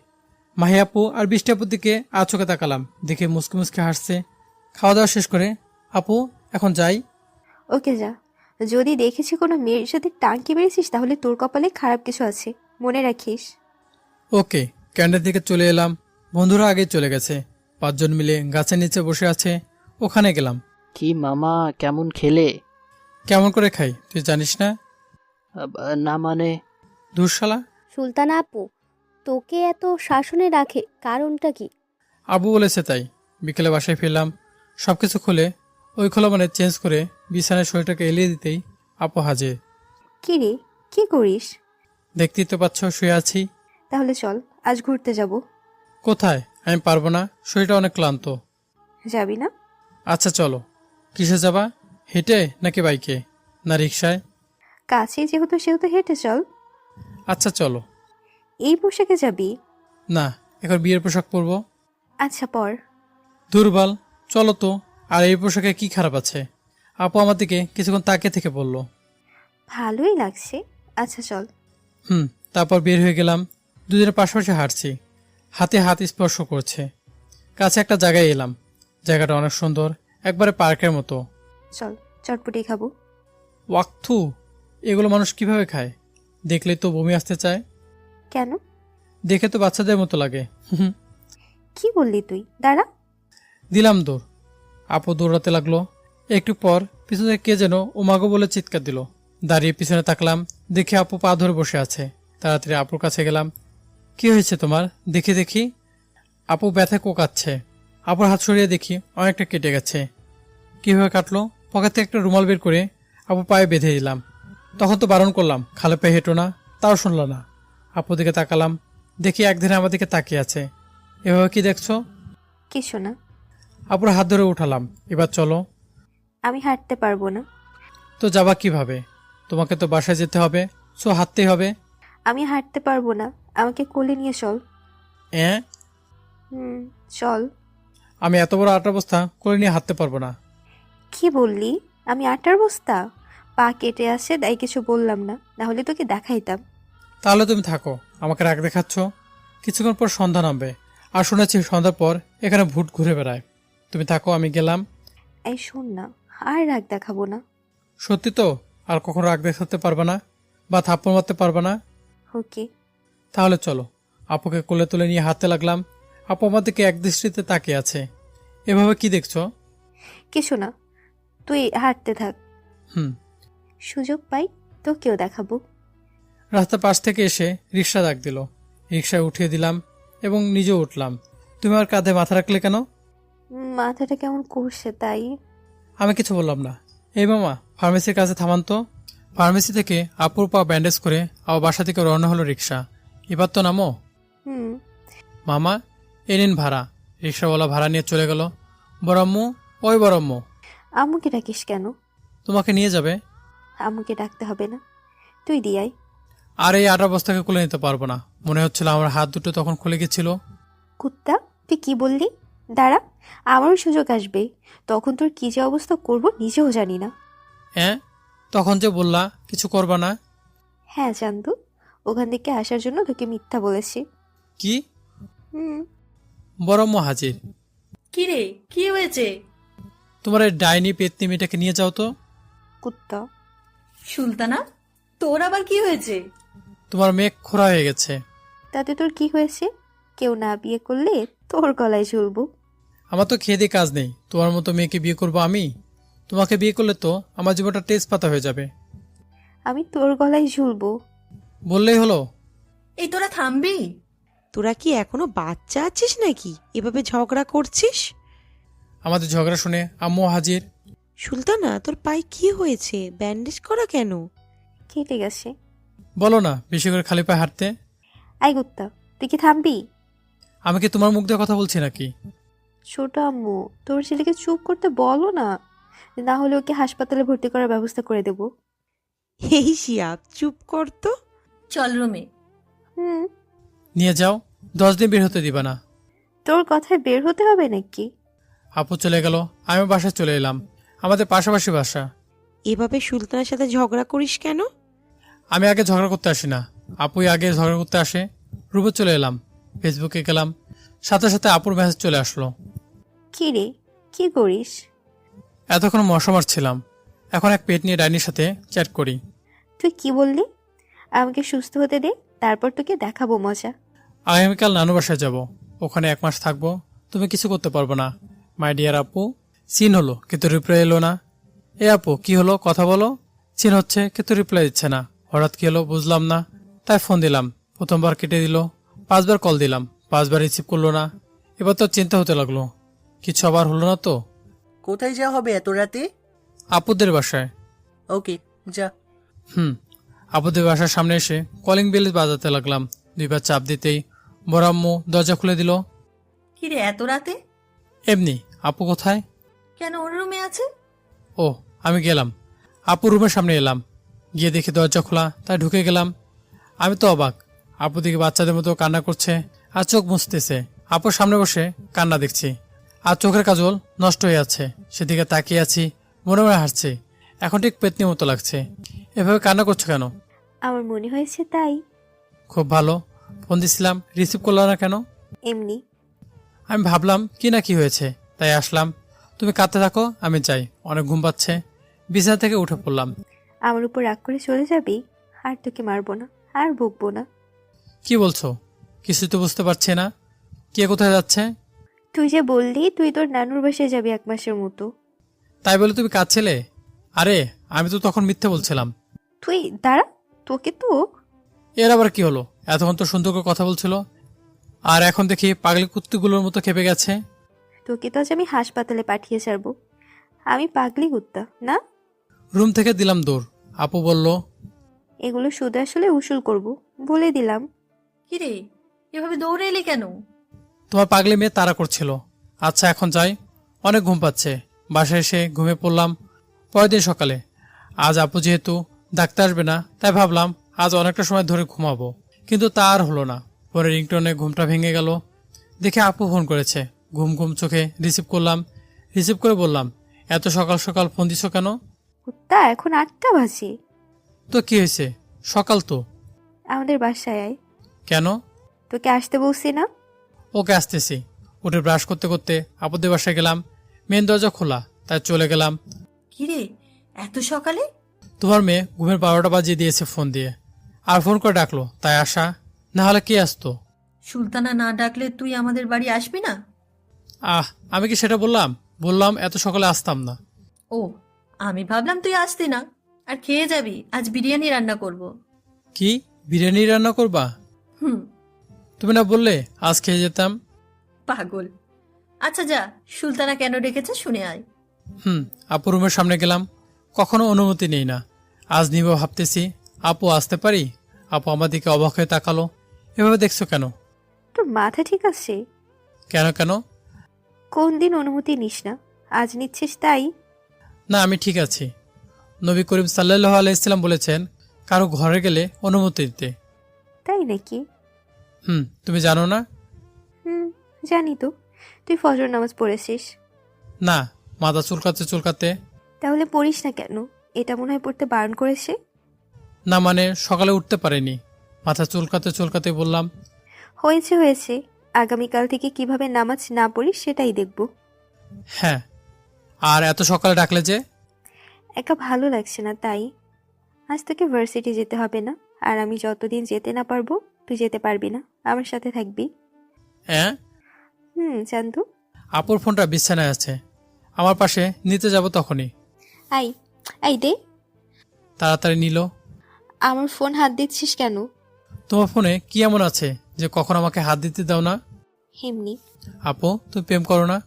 মাহি আপু আর বৃষ্টি আপুর দিকে চোখে তাকালাম। দেখে মুসকে মুসকে হাসছে। খাওয়া দাওয়া শেষ করে আপু এখন যাই। ওকে যা। যদি দেখেছি কোনো মেয়ের সাথে টাঙ্কি মেরেছিস তাহলে তোর কপালে খারাপ কিছু আছে, মনে রাখিস। ওকে। ক্যান্ডের দিকে চলে এলাম। বন্ধুরা আগেই চলে গেছে। 5 জন মিলে গাছের নিচে বসে আছে, ওখানে গেলাম। কি মামা, কেমন খেলে? কেমন করে খাই তুই জানিস না? না মানে, ধুরশালা। সুলতানা আপু তোকে এত শাসনে রাখে কারণটা কি? আবু বলেছে তাই। বিকেলে বাসায় ফিরলাম, সবকিছু খুলে ওই খোলা মানে চেঞ্জ করে বিছানায় শরীরটাকে এলিয়ে দিতেই আপু হাজির। কি রে, কি করিস? দেখতেই তো পাচ্ছ শুয়ে আছি। তাহলে চল আজ ঘুরতে যাব। কোথায়? আমি পারবো না, শরীরটা অনেক ক্লান্ত। যাবি না? আচ্ছা চলো। কিসে যাবা? হেঁটে নাকি বাইকে না রিক্সায়? কাছে যেহেতু সেহেতু হেঁটে চল। আচ্ছা চলো। এই পোশাকে যাবি? না, এখন বিয়ের পোশাক পরবো। আচ্ছা পর। দুর্বল, চলো তো। আর এই পোশাকে কি খারাপ আছে? আপু আমার দিকে কিছুক্ষণ তাকিয়ে থেকে বলল। ভালোই লাগছে, আচ্ছা চল। তারপর বের হয়ে গেলাম। দুজনের পাশাপাশি হাঁটছি, হাতে হাত স্পর্শ করছে। কাছে একটা জায়গায় এলাম। জায়গাটা অনেক সুন্দর, একবারে পার্কের মতো। চল চটপটি খাবো। ওয়াক্থু, এগুলো মানুষ কিভাবে খায়? দেখলেই তো বমি আসতে চায়। কেন? দেখে তো বাচ্চাদের মতো লাগে। কি বললি তুই? দাঁড়া। দিলাম দৌড়। আপু দৌড়াতে লাগলো। একটু পর পিছনে কে যেন ওমাগো বলে চিৎকার দিল। দাঁড়িয়ে পিছনে তাকলাম, দেখি আপু পা ধরে বসে আছে। তাড়াতাড়ি আপুর কাছে গেলাম। কি হয়েছে তোমার? দেখি দেখি। আপু ব্যথায় কোকাচ্ছে। আপুর হাত সরিয়ে দেখি অনেকটা কেটে গেছে। কিভাবে কাটলো? পকেট থেকে একটা রুমাল বের করে আপু পায়ে বেঁধে দিলাম। তখন তো বারণ করলাম খালে পায়ে হেঁটো না, তাও শুনল না। আপুর দিকে তাকালাম, দেখি একদিনে আমার দিকে তাকিয়ে আছে। এভাবে কি দেখছো? কিছু না। আপুর হাত ধরে উঠালাম। এবার চলো। আমি হাঁটতে পারবো না। তো যাবা কিভাবে? তোমাকে তো বাসায় যেতে হবে, সো হাঁটতেই হবে। আমি হাঁটতে পারবো না, আমাকে কোলে নিয়ে চল। চল। আমি এত বড় আটা বস্তা করে নিয়ে হাঁটতে পারবো না। কি বললি? আমি আটার বস্তা? পা কেটে আসে তাই কিছু বললাম না, না হলে তোকে দেখাইতাম। তাহলে তুমি থাকো, আমাকে রাগ দেখাচ্ছ। কিছুক্ষণ পর সন্ধ্যা নামবে, আর শুনেছি সন্ধ্যার পর এখানে ভূত ঘুরে বেড়ায়। তুমি থাকো, আমি গেলাম। এই শোন না, আর রাগ দেখাবো না। সত্যি তো? আর কখনো রাগ দেখাতে পারবে না বা থাপ্পড় মারতে পারবে না? ওকে। তাহলে চলো। আপুকে কোলে তুলে নিয়ে হাঁটতে লাগলাম। আপু আমার দিকে এক দৃষ্টিতে তাকিয়ে আছে। এভাবে কি দেখছো? কিছু না, তুই হাঁটতে থাক। সুযোগ পাই তোকেও দেখাবো। রাস্তার পাশ থেকে এসে রিক্সা ডাক দিল। রিক্সায় উঠিয়ে দিলাম এবং নিজেও উঠলাম। তুমি আমার কাঁধে মাথা রাখলে কেন? মাথাটা কেমন করছে তাই। আমি কিছু বললাম না। এই মামা, ফার্মেসির কাছে থামান তো। ফার্মেসি থেকে আপুর পা ব্যান্ডেজ করে আবার বাসা থেকে রওনা হলো রিক্সা। এবার তো নামো। মামা, এ নিন ভাড়া। রিক্সাওয়ালা ভাড়া নিয়ে চলে গেল। বড়াম্মু, ওই বড়াম্মু। আম্মুকে ডাকিস কেন? তোমাকে নিয়ে যাবে। আম্মুকে ডাকতে হবে না, তুই দিয়াই। আর এই আটা বস্তাকে খুলে নিতে পারবো না। মনে হচ্ছিল আমার হাত দুটো তখন খুলে গেছিল। কুত্তা, তুই কি বললি? দাঁড়া, আমারও সুযোগ আসবে, তখন তোর কি যে অবস্থা করব নিজেও জানি না। তখন যে বললা কিছু করবা না। হ্যাঁ চান্দু, ওখান থেকে আসার জন্য তোকে মিথ্যা বলেছি। কি? বড়াম্মু হাজির। কি রে, কি হয়েছে? তোমার এই ডাইনি পেতনি মেয়েটাকে নিয়ে যাও তো। কুত্তা। সুলতানা, তোর আবার কি হয়েছে? তোমার মেয়ে খোড়া হয়ে গেছে। তাতে তোর কি হয়েছে? কেউ না বিয়ে করলে তোর গলায় ঝুলবো। আমার তো খেয়ে দিয়ে কাজ নেই। তোমার মতো মেয়েকে বিয়ে করবো আমি? তোমাকে বিয়ে করলে তো আমার জীবনটা তেজপাতা হয়ে যাবে। আমি তোর গলায় ঝুলবো। বললেই হলো। এই তোরা থামবি? তোরা কি এখনো বাচ্চা আছিস নাকি এভাবে ঝগড়া করছিস? আমাদের ঝগড়া শুনে আম্মু হাজির। সুলতানা, তোর পায়ে কি হয়েছে? ব্যান্ডেজ করা কেন? কেটে গেছে। বলো না বেশি করে খালি পায়ে হাঁটতে। আই কুত্তা, তুই কি থামবি? আমি কি তোমার মুখ দিয়ে কথা বলছি নাকি? ছোট আম্মু, তোর ছেলেকে চুপ করতে বলো না, না হলে ওকে হাসপাতালে ভর্তি করার ব্যবস্থা করে দেব। এই শিয়াব, চুপ কর তো। চল রুমে। নিয়ে যাও, 10 দিন বের হতে দিবা না। তোর কথায় বের হতে হবে নাকি? আপু চলে গেল, আমি বাসায় চলে এলাম। আমাদের পাশাপাশি বাসা। এভাবে সুলতানের সাথে ঝগড়া করিস কেন? আমি আগে ঝগড়া করতে আসি না, আপুই আগে ঝগড়া করতে আসে। রুমে চলে এলাম, ফেসবুকে গেলাম, সাথে সাথে আপুর মেসেজ চলে আসলো। কি রে, কি করিস? এতক্ষণ মশা মারছিলাম, এখন এক পেট নিয়ে ডাইনির সাথে চ্যাট করি। তুই কি বললি? আমাকে সুস্থ হতে দে, তারপর তোকে দেখাবো মজা। আগামীকাল নানু বাসায় যাব, ওখানে 1 মাস থাকবো। তুমি কিছু করতে পারবো না। মাই ডিয়ার আপু। সিন হলো কিন্তু রিপ্লাই এলো না। এ আপু কি হলো, কথা বলো। সিন হচ্ছে কিন্তু রিপ্লাই দিচ্ছে না। হঠাৎ কি হলো বুঝলাম না, তাই ফোন দিলাম। প্রথমবার কেটে দিল, 5বার কল দিলাম, 5বার রিসিভ করলো না। এবার তো চিন্তা হতে লাগলো, কিছু আবার হলো না তো। কোথায় যাওয়া হবে এত রাতে? আপুদের বাসায়। ওকে, যা। আপুদের বাসার সামনে এসে কলিং বেল বাজাতে লাগলাম। 2বার চাপ দিতেই বড় আম্মু দরজা খুলে দিল। কিরে এত রাতে? এমনি। আপু কোথায়? কেন, ওর রুমে আছে। ও, আমি গেলাম। আপু রুমের সামনে এলাম, গিয়ে দেখি দরজা খোলা, তাই ঢুকে গেলাম। আমি তো অবাক, আপু দিকে বাচ্চাদের মতো কান্না করছে আর চোখ মুছতেছে। আপুর সামনে বসে কান্না দেখছি, আর চোখের কাজল নষ্ট হয়ে আছে। সেদিকে তাকিয়ে আছি, মনে মনে হাসছে। এখন ঠিক পেতনির মতো লাগছে। এভাবে কান্না করছো কেন? আমার মনে হয়েছে তাই। খুব ভালো, ফোন দিছিলাম, রিসিভ করলো না কেন? এমনি। আমি ভাবলাম কি না কি হয়েছে, তাই আসলাম। তুমি কাঁদতে থাকো, আমি যাই, অনেক ঘুম পাচ্ছে। বিছানা থেকে উঠে পড়লাম। আমার উপর রাগ করে চলে যাবি? আর তোকে মারবো না, আর বকবো না। কি বলছো? কিছু তো বুঝতে পারছি না। কে কোথায় যাচ্ছে? তুই যে বললি তুই তোর নানুর বাসায় যাবি 1 মাসের মতো। তাই বলে তুমি কাঁদছিলে? আরে আমি তো তখন মিথ্যে বলছিলাম। তুই দাঁড়া, তোকে তো। এর আবার কি হলো? এতক্ষণ তো সুন্দর করে কথা বলছিল, আর এখন দেখি পাগলি কুত্তিগুলোর মতো খেপে গেছে। তোকে তো আজ আমি হাসপাতালে পাঠিয়ে ছাড়বো। আমি পাগলি কুত্তা না। রুম থেকে দিলাম দৌড়। আপু বলল, এগুলো শুধু আসলে উসুল করব, বলে দিলাম। কিরে এভাবে দৌড়ে এলি কেন? তোমার পাগলি মেয়ে তাড়া করছিল। আচ্ছা এখন যাই, অনেক ঘুম পাচ্ছে। বাসায় এসে ঘুমে পড়লাম। পরের দিন সকালে, আজ আপু যেহেতু ডাক্তার আসবে না, তাই ভাবলাম আজ অনেকটা সময় ধরে ঘুমাবো, কিন্তু তা আর হলো না। পরে রিংটোনে ঘুমটা ভেঙে গেল। দেখে আপু ফোন করেছে। ঘুম ঘুম চোখে রিসিভ করলাম। রিসিভ করে বললাম, এত সকাল সকাল ফোন দিছো কেন? কুত্তা, এখন 8টা বাজে। তো কি হয়েছে, সকাল তো। আমাদের বাসায় আয়। কেন? তোকে আসতে বলছি না? ওকে আসতেছি। উঠে ব্রাশ করতে করতে আপুদের বাসায় গেলাম। মেন দরজা খোলা, তাই চলে গেলাম। কিরে এত সকালে? তোমার মেয়ে ঘুমের 12টা বাজিয়ে দিয়েছে ফোন দিয়ে, আর ফোন করে ডাকলো, তাই আসা। না হলে কে আসতো? সুলতানা না ডাকলে তুই আমাদের বাড়ি আসবি না? আমি কি সেটা বললাম? বললাম এত সকালে আসতাম না। ও, আমি ভাবলাম তুই আসতি না আর খেয়ে যাবি। আজ বিরিয়ানি রান্না করব। কি, বিরিয়ানি রান্না করবা? হুম। তুমি না বললে আজ খেয়ে যেতাম। পাগল। আচ্ছা যা, সুলতানা কেন ডেকেছে শুনে আয়। আপু রুমের সামনে গেলাম। কখনো অনুমতি নেই না, আজ নিব ভাবতেছি। আপু আসতে পারি? আপু আমার দিকে অবাক হয়ে তাকালো। এভাবে দেখছো কেন? তোর মাথা ঠিক আছে? কেন কেন? কোন দিন অনুমতি নিস না, আজ নিচ্ছিস তাই? না, আমি ঠিক আছি। নবী করিম সাল্লাল্লাহু আলাইহি সাল্লাম বলেছেন কারো ঘরে গেলে অনুমতি দিতে। তাই নাকি? তুমি জানো না? জানি তো। তুই ফজর নামাজ পড়েছিস? না, মাথা চুলকাতে চুলকাতে। তাহলে পড়িস না কেন? এটা মনে হয় পড়তে বারণ করেছে। না মানে সকালে উঠতে পারিনি, মাথা চুলকাতে চুলকাতে বললাম। হয়েছে হয়েছে, আগামীকাল থেকে কিভাবে নামাজ না পড়িস সেটাই দেখব। হ্যাঁ, আর এত সকালে ডাকলে যে? একা ভালো লাগছে না তাই। আজ তোকে ভার্সিটি যেতে হবে না, আর আমি যতদিন যেতে না পারবো তুই যেতে পারবি না, আমার সাথে থাকবি। হ্যাঁ। চান্দু। আপুর ফোনটা বিছানায় আছে, আমার পাশে নিতে যাব তখনই। আই আই দে। তাড়াতাড়ি নিল। আমার ফোন হাত দিচ্ছিস কেন? তোমার ফোনে কি এমন আছে যে কখন আমাকে হাত দিতে দাও না? এমনি। আপু তুমি প্রেম করো না?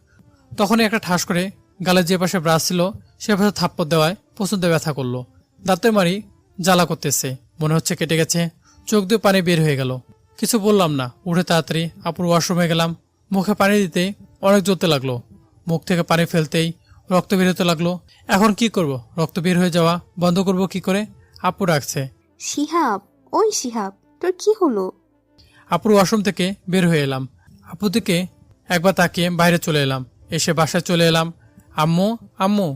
তখনই একটা ঠাস করে গালে যে পাশে ব্রাশ ছিল সে পাশে থাপ্পড় দেওয়ায় প্রচন্ড ব্যথা করলো। দাঁতের মারি জ্বালা করতেছে, মনে হচ্ছে কেটে গেছে। চোখ দিয়ে পানি বের হয়ে গেল। কিছু বললাম না, উঠে তাড়াতাড়ি আপুর ওয়াশরুমে গেলাম। মুখে পানি দিতে অনেক জ্বলতে লাগলো। মুখ থেকে পানি ফেলতেই রক্ত বের হতে লাগলো। এখন কি করব? রক্ত বের হয়ে যাওয়া বন্ধ করব কি করে? আপু ডাকছে। শিহাব, ওই শিহাব, তোর কি হলো? আপুর ওয়াশরুম থেকে বের হয়ে এলাম। আপু থেকে একবার তাকিয়ে বাইরে চলে এলাম। এসে বাসায় চলে এলাম। আম্মু আম্মু,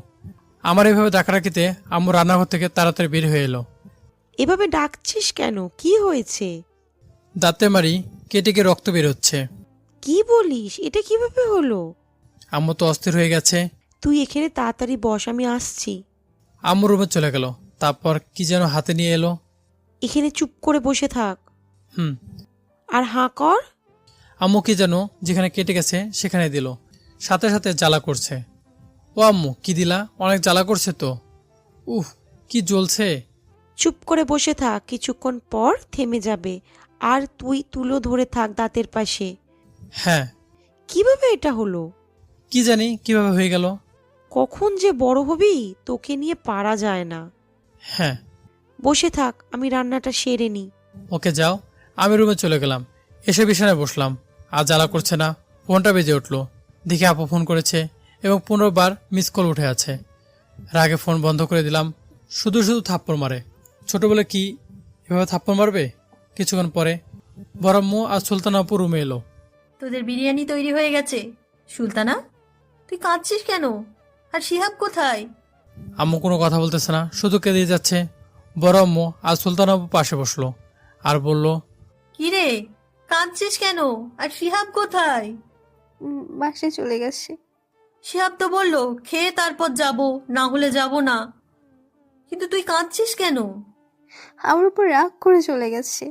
আমার এভাবে ডাকাডাকিতে আম্মু রান্নাঘর থেকে তাড়াতাড়ি বের হয়ে এলো। এভাবে ডাকছিস কেন? কি হয়েছে? দাঁতে মারি কেটে গিয়ে রক্ত বের হচ্ছে। কি বলিস? এটা কিভাবে হলো? আম্মু তো অস্থির হয়ে গেছে। তুই এখানে তাড়াতাড়ি বস, আমি আসছি। আম্মু রুমে চলে গেল, তারপর কি যেন হাতে নিয়ে এলো। এখানে চুপ করে বসে থাক হুম। আর হাঁ কর। আম্মু কি যেন যেখানে কেটে গেছে সেখানে দিল, সাথে সাথে জ্বালা করছে। ও আম্মু কি দিলা? অনেক জ্বালা করছে তো। উফ, কি জ্বলছে। চুপ করে বসে থাক, কিছুক্ষণ পর থেমে যাবে। আর তুই তুলো ধরে থাক দাঁতের পাশে। হ্যাঁ। কিভাবে এটা হলো? কি জানি কিভাবে হয়ে গেল। কখন যে বড় হবি তোকে নিয়ে পারা যায় না। হ্যাঁ। বসে থাক, আমি রান্নাটা সেরে নিই। ওকে যাও। আমি রুমে চলে গেলাম, এসে বিছানায় বসলাম। আর জ্বালা করছে না। ফোনটা বেজে উঠলো, দেখি আপু ফোন করেছে এবং 15 বার মিস কল উঠে আছে। রাগে ফোন বন্ধ করে দিলাম। শুধু শুধু থাপ্পড় মারে। ছোটবেলা কি এভাবে থাপ্পড় মারবে? কিছুক্ষণ পরে বড়াম্মু আর সুলতান আপু রুমে এলো। তোদের বিরিয়ানি তৈরি হয়ে গেছে। সুলতানা, তুই কাঁদছিস কেন? আর শিহাব কোথায়? আম্মু কোনো কথা বলতেছে না, শুধু কেঁদে যাচ্ছে। বড় আম্মু আর সুলতান আপু পাশে বসলো আর বলল, কি রে, কাঁদছিস কেন? আর শিহাব কোথায়? বাসায় চলে গেছে। শিহাব তো বললো খেয়ে তারপর যাব, না হলে যাব না। কিন্তু তুই কাঁদছিস কেন? আমার উপর রাগ করে চলে গেছে।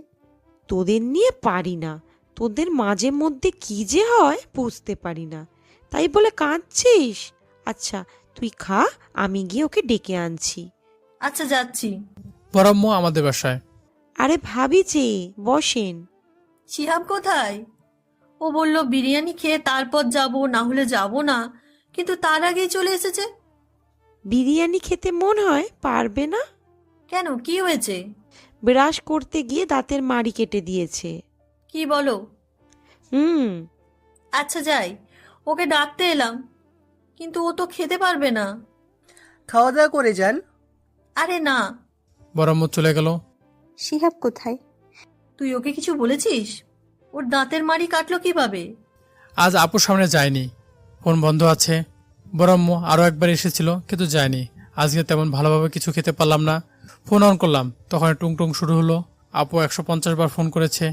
তোদের নিয়ে পারি না, তোদের মাঝে মধ্যে কি যে হয় বুঝতে পারি না, তাই বলে কাঁদছিস? আচ্ছা তুই খা, আমি গিয়ে ওকে ডেকে আনছি। আচ্ছা, যাচ্ছি। বড় আম্মু আমাদের বাসায়। আরে ভাবি যে, বসেন। শিহাব কোথায়? ও বলল বিরিয়ানি খেয়ে তারপর যাব, না হলে যাব না। কিন্তু তার আগেই চলে এসেছে। বিরিয়ানি খেতে মন হয় পারবে না? কেন, কি হয়েছে? ব্রাশ করতে গিয়ে দাঁতের মাড়ি কেটে দিয়েছে। কি বলো? হুম। আচ্ছা যাই, ওকে ডাকতে এলাম, কিন্তু ও তো খেতে পারবে না। খাওয়া দাওয়া করে যান। আরে না। বড় আম্মু চলে গেল। শিহাব কোথায়? তুই ওকে কিছু বলেছিস? ওর দাঁতের মাড়ি কাটলো কিভাবে? আজ আপুর সামনে যায়নি, ফোন বন্ধ আছে। বড় আম্মু আরও একবার এসেছিল কিন্তু যায়নি। আজকে তেমন ভালোভাবে কিছু খেতে পারলাম না। ফোন অন করলাম, তখন টুং শুরু হলো। আপু 150 বার ফোন করেছে,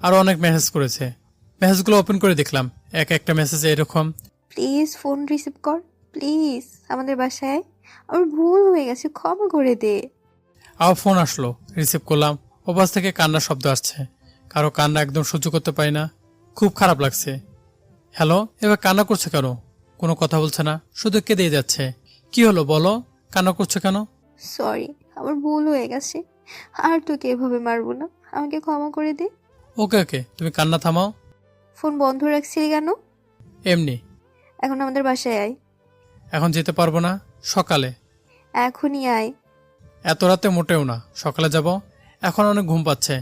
আরও অনেক মেসেজ করেছে। মেসেজগুলো ওপেন করে দেখলাম, একটা মেসেজে এরকম, প্লিজ ফোন রিসিভ কর, প্লিজ আমাদের বাসায় আমার ভুল হয়ে গেছে, ক্ষমা করে দে। আবার ফোন আসলো, রিসিভ করলাম। ওপাশ থেকে কান্নার শব্দ আসছে। কারো কান্না একদম সহ্য করতে পারি না, খুব খারাপ লাগছে। হ্যালো, এবার কান্না করছে কেন? কোনো কথা বলছে না, শুধু কেঁদেই যাচ্ছে। কি হলো বলো, কান্না করছো কেন? সরি, আমার ভুল হয়ে গেছে, আর তোকে এভাবে মারবো না, আমাকে ক্ষমা করে দে। ওকে ওকে, তুমি কান্না থামাও। ফোন বন্ধ রাখছিলি কেন? এমনি। এখন আমাদের বাসায় আয়। এখন যেতে পারবো না, সকালে। এখনই আয়। এত রাতে মোটেও না, সকালে যাব। এখন অনেক ঘুম পাচ্ছে।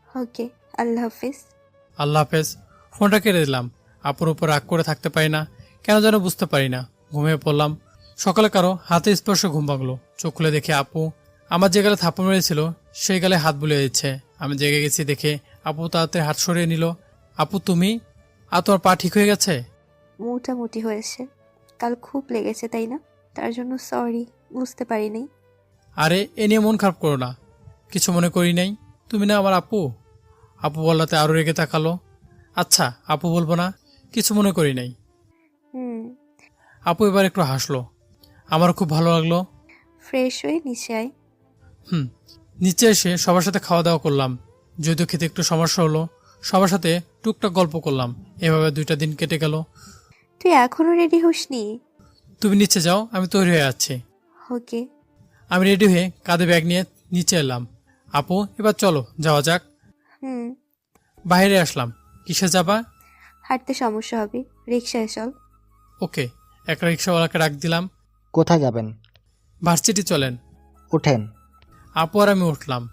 ওকে, আল্লাহ হাফিজ। আল্লাহ হাফেজ। ফোনটা কেটে দিলাম। আপুর উপর রাগ করে থাকতে পারি না, কেন যেন বুঝতে পারি না। ঘুমিয়ে পড়লাম। সকালে কারো হাতে স্পর্শ ঘুম ভাঙলো। চোখ খুলে দেখে আপু আমার যে গালে থাপ্পড় মেরেছিল সেই গালে হাত বুলিয়ে দিচ্ছে। আমি জেগে গেছি দেখে আপু তাড়াতাড়ি হাত সরিয়ে নিল। আপু তুমি? আর তোমার পা ঠিক হয়ে গেছে? মোটামুটি হয়েছে, কাল খুব লেগেছে তাই না? তার জন্য সরি, বুঝতে পারিনি। আরে এ নিয়ে মন খারাপ করো না, কিছু মনে করি নাই। তুমি না আমার আপু। আপু বললাতে আরো রেগে তাকালো। আচ্ছা আপু বলবো না, কিছু মনে করি নাই। হুম। আপু এবার একটু হাসলো, আমার খুব ভালো লাগলো। ফ্রেশ হয়ে নিচে আয়। নিচে এসে সবার সাথে খাওয়া দাওয়া করলাম। যদিও খেতে একটু সমস্যা হলো, সবার সাথে টুকটাক গল্প করলাম। এভাবে 2টা দিন কেটে গেল। তুই এখনো রেডি হসনি? তুমি নিচে যাও, আমি তৈরি হয়ে যাচ্ছি। ওকে। আমি রেডি হয়ে কাঁধে ব্যাগ নিয়ে নিচে এলাম। আপু এবার চলো যাওয়া যাক। হুম। বাইরে আসলাম। কিসে যাবা? হাঁটতে সমস্যা হবে, রিক্সায় চল। ওকে, একটা রিক্সাওয়ালাকে ডাক দিলাম। কোথায় যাবেন? ভার্সিটি চলেন। ওঠেন। আপু আর আমি উঠলাম।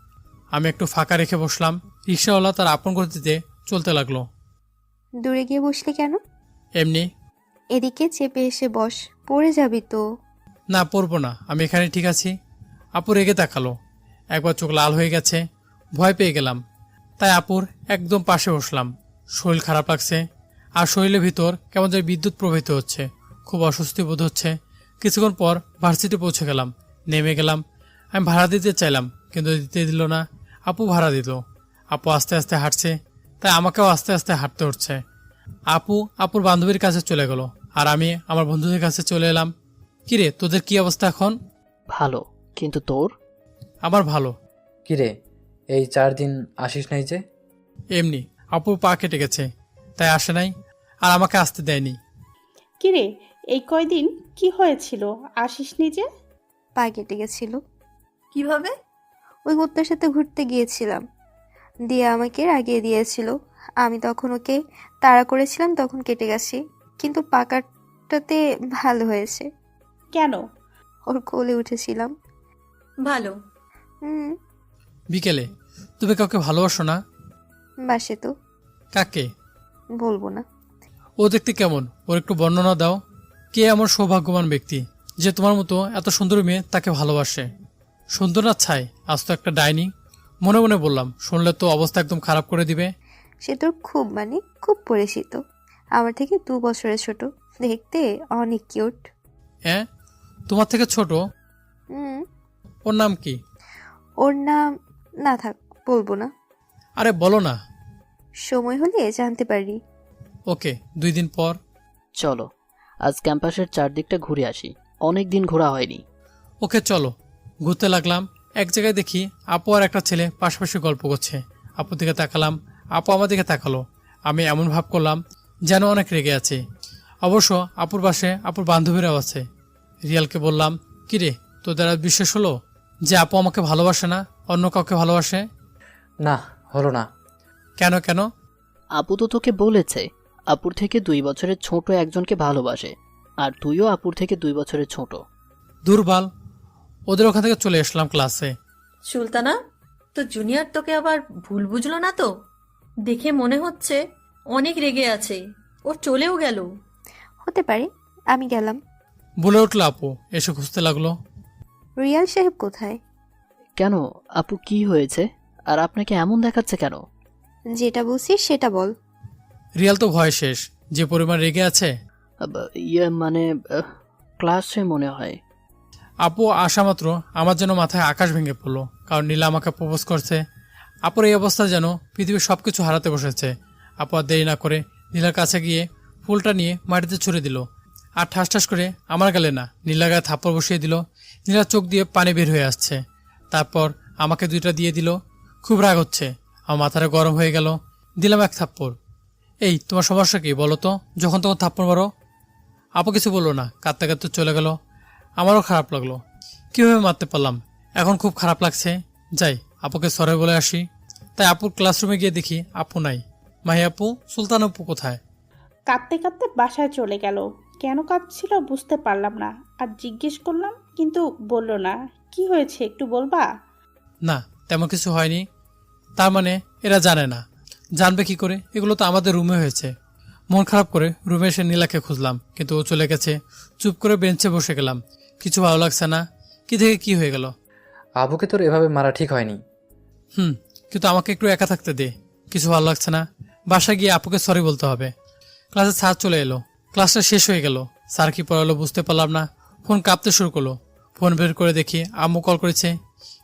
আমি একটু ফাঁকা রেখে বসলাম। রিক্সাওয়ালা তার আপন গতিতে চলতে লাগলো। দূরে গিয়ে বসলি কেন? এমনি। এদিকে চেপে এসে বস, পড়ে যাবি তো। না পড়বো না, আমি এখানে ঠিক আছি। আপু রেগে তাকালো, একবার চোখ লাল হয়ে গেছে। ভয় পেয়ে গেলাম, তাই আপুর একদম পাশে বসলাম। শরীর খারাপ লাগছে, আর শরীরের ভিতর কেমন যেন বিদ্যুৎ প্রবাহিত হচ্ছে। খুব অস্বস্তি বোধ হচ্ছে। কিছুক্ষণ পর ভার্সিটি পৌঁছে গেলাম, নেমে গেলাম। আমি ভাড়া দিতে চাইলাম, কিন্তু দিতে দিল না। আপু ভাড়া দিল। আপু আস্তে আস্তে হাঁটছে, তাই আমাকেও আস্তে আস্তে হাঁটতে হচ্ছে। আপুর বান্ধবীর কাছে চলে গেল। আর আমি আমার বন্ধুদের কাছে চলে এলাম। কিরে, তোদের কি অবস্থা এখন? ভালো, কিন্তু তোর? আমার ভালো। কিরে, এই 4 দিন আসিস নাই যে? এমনি আপুর পা কেটে গেছে, তাই আসে নাই, আর আমাকে আসতে দেয়নি। কিরে, এই কয়দিন কি হয়েছিল আসিসনি যে? পা কেটে গেছিল। কিভাবে? ওই কুত্তার সাথে ঘুরতে গিয়েছিলাম, দিয়ে আমাকে রাগিয়ে দিয়েছিল। আমি তখন ওকে তাড়া করেছিলাম, তখন কেটে গেছে, কিন্তু পা কাটাতে ভালো হয়েছে। কেন? ওর কোলে উঠেছিলাম। ভালো। হুম, বিকেলে তুমি কাউকে ভালোবাসো না? বাসে তো। কাকে? বলবো না। ও দেখতে কেমন, ওর একটু বর্ণনা দাও। কে এমন সৌভাগ্যবান ব্যক্তি যে তোমার মতো এত সুন্দর মেয়ে তাকে ভালোবাসে? সুন্দর না ছাই, আজ তো একটা ডাইনি। মনে মনে বললাম, শুনলে তো অবস্থা একদম খারাপ করে দিবে। সে তোর খুব পরিচিত, আমার থেকে 2 বছরের ছোট, দেখতে অনেক কিউট। হ্যাঁ, তোমার থেকে ছোট? হুম। ওর নাম কি? ওর নাম না থাক, বলবো না। আরে বলো না। সময় হলে জানতে পারি। ওকে, 2 দিন পর। চলো আজ ক্যাম্পাসের চারদিকটা ঘুরে আসি, অনেক দিন ঘোরা হয়নি। ওকে চলো। ঘুরতে লাগলাম। এক জায়গায় দেখি আপু আর একটা ছেলে পাশাপাশি গল্প করছে। আপুর দিকে তাকালাম, আপু আমার দিকে তাকালো। আমি এমন ভাব করলাম যেন অনেক রেগে আছে। অবশ্য আপুর পাশে আপুর বান্ধবীরাও আছে। রিয়ালকে বললাম, কিরে, তোদের আর বিশ্বাস হলো যে আপু আমাকে ভালোবাসে না, অন্য কাউকে ভালোবাসে? না, হলো না। কেন কেন? আপু তো তোকে বলেছে আপুর থেকে 2 বছরের ছোট একজনকে ভালোবাসে, আর তুইও আপুর থেকে 2 বছরের ছোট। দুর্বল। ওদের ওখান থেকে চলে আসলাম ক্লাসে। সুলতানা, তো জুনিয়র তোকে আবার ভুল বুঝলো না তো? দেখে মনে হচ্ছে অনেক রেগে আছে, ও চলেও গেল। হতে পারে, আমি গেলাম। বলে উঠলো আপু, এসে খুঁজতে লাগলো। রিয়াল সাহেব কোথায়? কেন, আপু কি হয়েছে? আর আপনাকে এমন দেখাচ্ছে কেন? যেটা বলছিস সেটা বল। রিয়াল তো ভয় শেষ, যে পরিমাণ রেগে আছে। মানে ক্লাসে মনে হয়। আপু আসা মাত্র আমার যেন মাথায় আকাশ ভেঙে পড়লো, কারণ নীলা আমাকে প্রপোজ করছে। আপুর এই অবস্থা যেন পৃথিবীর সবকিছু হারাতে বসেছে। আপু আর দেরি না করে নীলার কাছে গিয়ে ফুলটা নিয়ে মাটিতে ছুঁড়ে দিল, আর ঠাস ঠাস করে আমার গালে না, নীলার গায়ে থাপ্পড় বসিয়ে দিল। নীলার চোখ দিয়ে পানি বের হয়ে আসছে। তারপর আমাকে 2টা দিয়ে দিল। খুব রাগ হচ্ছে, আমার মাথাটা গরম হয়ে গেল। দিলাম 1 থাপ্পড়। এই, তোমার সমস্যা কি বলো তো, যখন তখন থাপ্পড় মারো? আপু কিছু বললো না, কাঁদতে কাঁদতে চলে গেল। আমারও খারাপ লাগলো, কীভাবে মারতে পারলাম। এখন খুব খারাপ লাগছে। যাই, আপুকে সরে বলে আসি। তাই আপুর ক্লাসরুমে গিয়ে দেখি আপু নাই। মাহি আপু, সুলতান আপু কোথায়? কাঁদতে কাঁদতে বাসায় চলে গেল। কেন কাঁদছিল বুঝতে পারলাম না, আর জিজ্ঞেস করলাম কিন্তু বলল না। কি হয়েছে একটু বলবা? না, তেমন কিছু হয়নি। তার মানে এরা জানে না? জানবে কি করে? এগুলো তো আমাদের রুমে হয়েছে। মন খারাপ করে রুমে এসে নীলাকে খুঁজলাম, কিন্তু ও চলে গেছে। চুপ করে বেঞ্চে বসে গেলাম। কিছু ভালো লাগছে না। কি থেকে কি হয়ে গেল? আবুকে তোর এভাবে মারা ঠিক হয়নি। কিন্তু আমাকে একটু একা থাকতে দে। কিছু ভালো লাগছে না। বাসায় গিয়ে আপুকে সরি বলতে হবে। ক্লাসে স্যার চলে এলো। ক্লাসটা শেষ হয়ে গেল। স্যার কি পড়ালো বুঝতে পারলাম না। ফোন কাঁপতে শুরু করলো। ফোন বের করে দেখি আম্মু কল করেছে।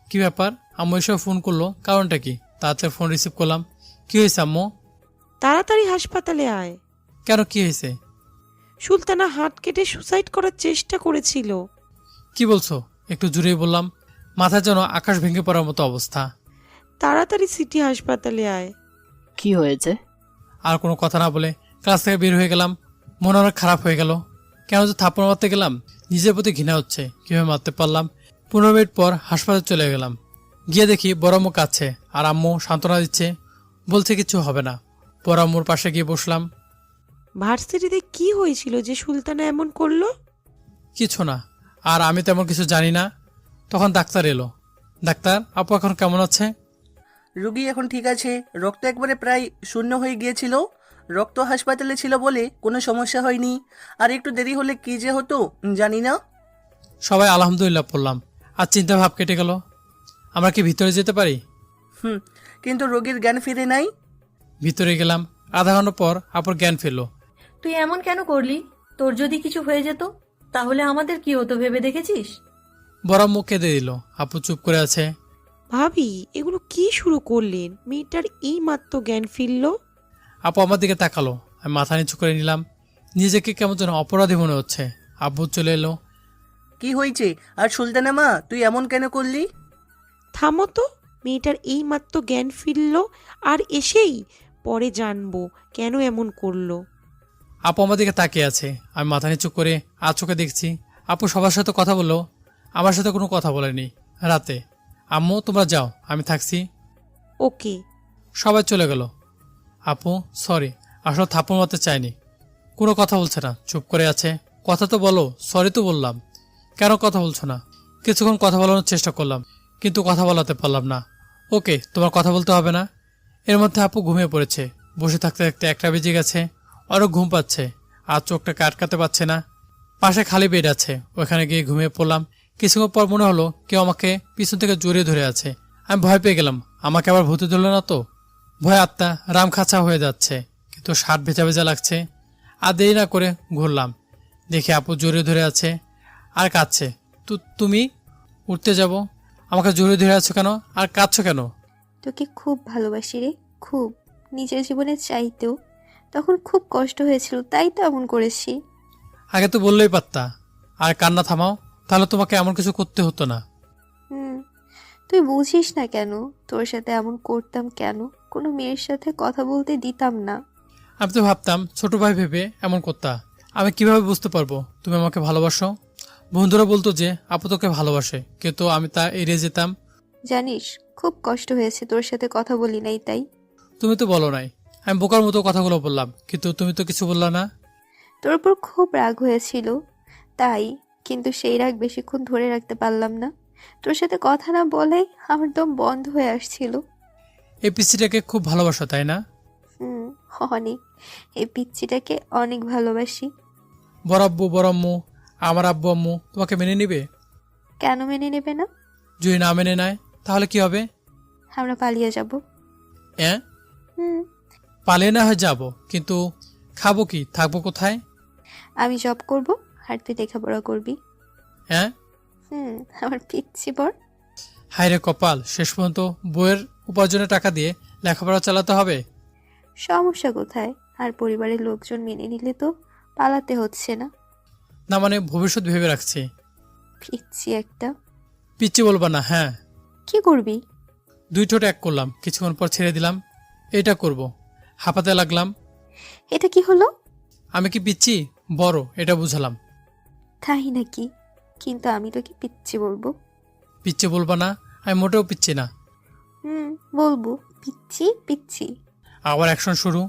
কি ব্যাপার, আম্মু এসব ফোন করলো, কারণটা কি? তাড়াতাড়ি ফোন রিসিভ করলাম। কি হয়েছে আম্মু? তাড়াতাড়ি হাসপাতালে আয়। কেন, কি হয়েছে? সুলতানা হাত কেটে সুসাইড করার চেষ্টা করেছিল। কি বলছো? একটু জুড়েই বললাম। মাথায় যেন আকাশ ভেঙে পড়ার মতো অবস্থা। তাড়াতাড়ি সিটি হাসপাতালে আয়। কি হয়েছে? আর কোনো কথা না বলে ক্লাস থেকে বের হয়ে গেলাম। মন অনেক খারাপ হয়ে গেল। কেন যে থাপ্পড় মারতে গেলাম, নিজের প্রতি ঘৃণা হচ্ছে। কিভাবে মারতে পারলাম? 15 মিনিট পর হাসপাতালে চলে গেলাম। গিয়ে দেখি বড় আম্মু কাঁদছে, আর আম্মু সান্ত্বনা দিচ্ছে, বলছে কিছু হবে না। বড় আম্মুর পাশে গিয়ে বসলাম। ভার্সিটিতে কি হয়েছিল যে সুলতানা এমন করলো? কিছু না, আর আমি তেমন কিছু জানি না। তখন ডাক্তার এলো। ডাক্তার, আপু এখন কেমন আছে? রুগী এখন ঠিক আছে। রক্ত একবারে প্রায় শূন্য হয়ে গিয়েছিল। রক্ত হাসপাতালে ছিল বলে কোনো সমস্যা হয়নি। আর একটু দেরি হলে কি যে হতো জানি না। সবাই আলহামদুলিল্লাহ পড়লাম, আর চিন্তা ভাব কেটে গেল। আমরা কি ভিতরে যেতে পারি? কিন্তু রোগীর জ্ঞান ফিরে নাই। ভিতরে গেলাম। আধা ঘন্টা পর আপুর জ্ঞান ফিরলো। তুই এমন কেন করলি? তোর যদি কিছু হয়ে যেত তাহলে আমাদের কি হতো ভেবে দেখেছিস? বড় মুখ কেঁদে দিল। আপু চুপ করে আছে। ভাবি, এগুলো কি শুরু করলেন? মেয়েটার এই মাত্র জ্ঞান ফিরল। আপু আমার দিকে তাকালো। আমি মাথা নিচু করে নিলাম। নিজেকে কেমন যেন অপরাধী মনে হচ্ছে। আব্বু চলে এলো। কি হয়েছে? আর সুলতানা মা, তুই এমন কেন করলি? থামো তো, মেয়েটার এইমাত্র জ্ঞান ফিরল আর এসেই পরে জানবো কেন এমন করলো। আপু আমার দিকে তাকিয়ে আছে। আমি মাথা নিচু করে আর চোখে দেখছি আপু সবার সাথে কথা বললো, আমার সাথে কোনো কথা বলেনি রাতে। আম্মু তোমরা যাও, আমি থাকছি। ওকে। সবাই চলে গেল। আপু সরি, আসলে থাপ্পড় মারতে চাইনি। কোনো কথা বলছে না, চুপ করে আছে। কথা তো বলো, সরি তো বললাম, কেন কথা বলছো না? কিছুক্ষণ কথা বলানোর চেষ্টা করলাম, কিন্তু কথা বলাতে পারলাম না। ওকে, তোমার কথা বলতে হবে না। এর মধ্যে আপু ঘুমিয়ে পড়েছে। বসে থাকতে থাকতে 1টা বেজে গেছে। আরও ঘুম পাচ্ছে, আর চোখটা আটকাতে পারছে না। পাশে খালি বেড আছে, ওখানে গিয়ে ঘুমিয়ে পড়লাম। কিছুক্ষণ পর মনে হলো কেউ আমাকে পিছন থেকে জড়িয়ে ধরে আছে। আমি ভয় পেয়ে গেলাম, আমাকে আবার ভূতে ধরল না তো। ভয় আত্মা রামখাঁচা হয়ে যাচ্ছে, কিন্তু শার্ট ভেজা ভেজা লাগছে। আর দেরি না করে ঘুরলাম, দেখি আপু জড়িয়ে ধরে আছে আর কাঁদছে। তুমি উঠতে যাব, আমাকে জড়িয়ে ধরে আছো কেন আর কাঁদছো কেন? তোকে খুব ভালোবাসি রে, খুব, নিজের জীবনের চাইতেও। তখন খুব কষ্ট হয়েছিল, তাই তো এমন করেছি। আগে তো বললেই পারতা। আর কান্না থামাও, তাহলে তোমাকে এমন কিছু করতে হতো না। তুই বুঝিস না কেন? তোর সাথে এমন করতাম কেন? কোনো মেয়ের সাথে কথা বলতে দিতাম না। আমি তো ভাবতাম ছোট ভাই ভেবে এমন করতা। আমি কিভাবে বুঝতে পারবো তুমি আমাকে ভালোবাসো? বন্ধুরা বলতো যে আপু তোকে ভালোবাসে, কিন্তু আমি তা এড়িয়ে যেতাম। জানিস, খুব কষ্ট হয়েছে তোর সাথে কথা বলি নাই, তাই। তুমি তো বলো নাই, আমি বোকার মতো কথাগুলো বললাম, কিন্তু তুমি তো কিছু বললা না। তোর উপর খুব রাগ হয়েছিল, তাই। কিন্তু সেই রাগ বেশিক্ষণ ধরে রাখতে পারলাম না। তোর সাথে কথা না বলে আমার দম বন্ধ হয়ে আসছিল। এই পিসিটাকে খুব ভালোবাসো তাই না? অনেক। এই পিচ্চিটাকে অনেক ভালোবাসি। বড় আব্বু বড় আম্মু, আমার আব্বু আম্মু তোমাকে মেনে নিবে? কেন মেনে নেবে না? যদি না মেনে নেয় তাহলে কি হবে? আমরা পালিয়ে যাব। হ্যাঁ, হুম পালিয়ে না হয় যাবো, কিন্তু খাবো কি, থাকবো কোথায়? আমি জব করব, আর তুই লেখাপড়া করবি। হ্যাঁ, আমার পিচ্ছি বর। হায় রে কপাল, শেষ পর্যন্ত বইয়ের উপার্জনের টাকা দিয়ে লেখাপড়া চালাতে হবে। সমস্যা কোথায়? আর পরিবারের লোকজন মেনে নিলে তো পালাতে হচ্ছে না। না মানে ভবিষ্যৎ ভেবে রাখছি। পিচ্ছি একটা। পিচ্ছি বলবা না। হ্যাঁ, কি করবি? 2 ঠোঁট এক করলাম, কিছুক্ষণ পর ছেড়ে দিলাম। এটা করব, হাঁপাতে লাগলাম। এটা কি হলো? আমি কি পিচ্ছি? বড়, এটা বুঝালাম। তাই নাকি? কিন্তু আমি তোকে পিচ্ছি বলবো। পিচ্ছি বলবা না, আমি মোটেও পিচ্ছি না। বলবো পিচ্ছি পিচ্ছি। আবার অ্যাকশন শুরু।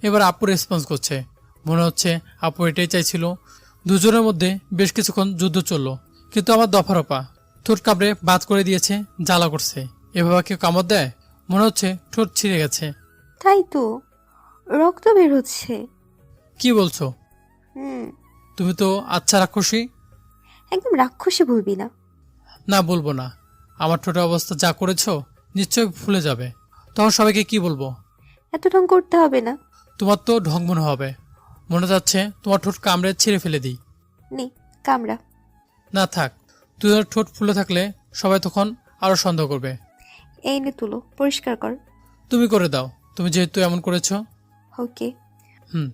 এবার আপু রেসপন্স করছে, মনে হচ্ছে আপু এটাই চাইছিল। দুজনের মধ্যে বেশ কিছুক্ষণ যুদ্ধ চললো, কিন্তু আমার দফারফা। ঠোঁট কামড়ে বাদ করে দিয়েছে, জ্বালা করছে। এভাবে কেউ কামড় দেয়? মনে হচ্ছে ঠোঁট ছিঁড়ে গেছে। তাই তো, রক্ত বের হচ্ছে। কি বলছো? তুমি তো আচ্ছা রাক্ষসী। একদম রাক্ষসী বলবি না। না বলবো না। আমার ঠোঁটের অবস্থা যা করেছো নিশ্চয় ফুলে যাবে, তখন সবাইকে কি বলবো? এত ঢং করতে হবে না। তোমার তো ঢং মনে হবে। মনে যাচ্ছে তোমার ঠোঁট কামড়ে ছিঁড়ে ফেলে দিই। নে কামড়া। না থাক, তুই ঠোঁট ফুলে থাকলে সবাই তখন আরো সন্দেহ করবে। এই নে তুলো, পরিষ্কার কর। তুমি করে দাও, তুমি যেহেতু এমন করেছো। ওকে, হুম।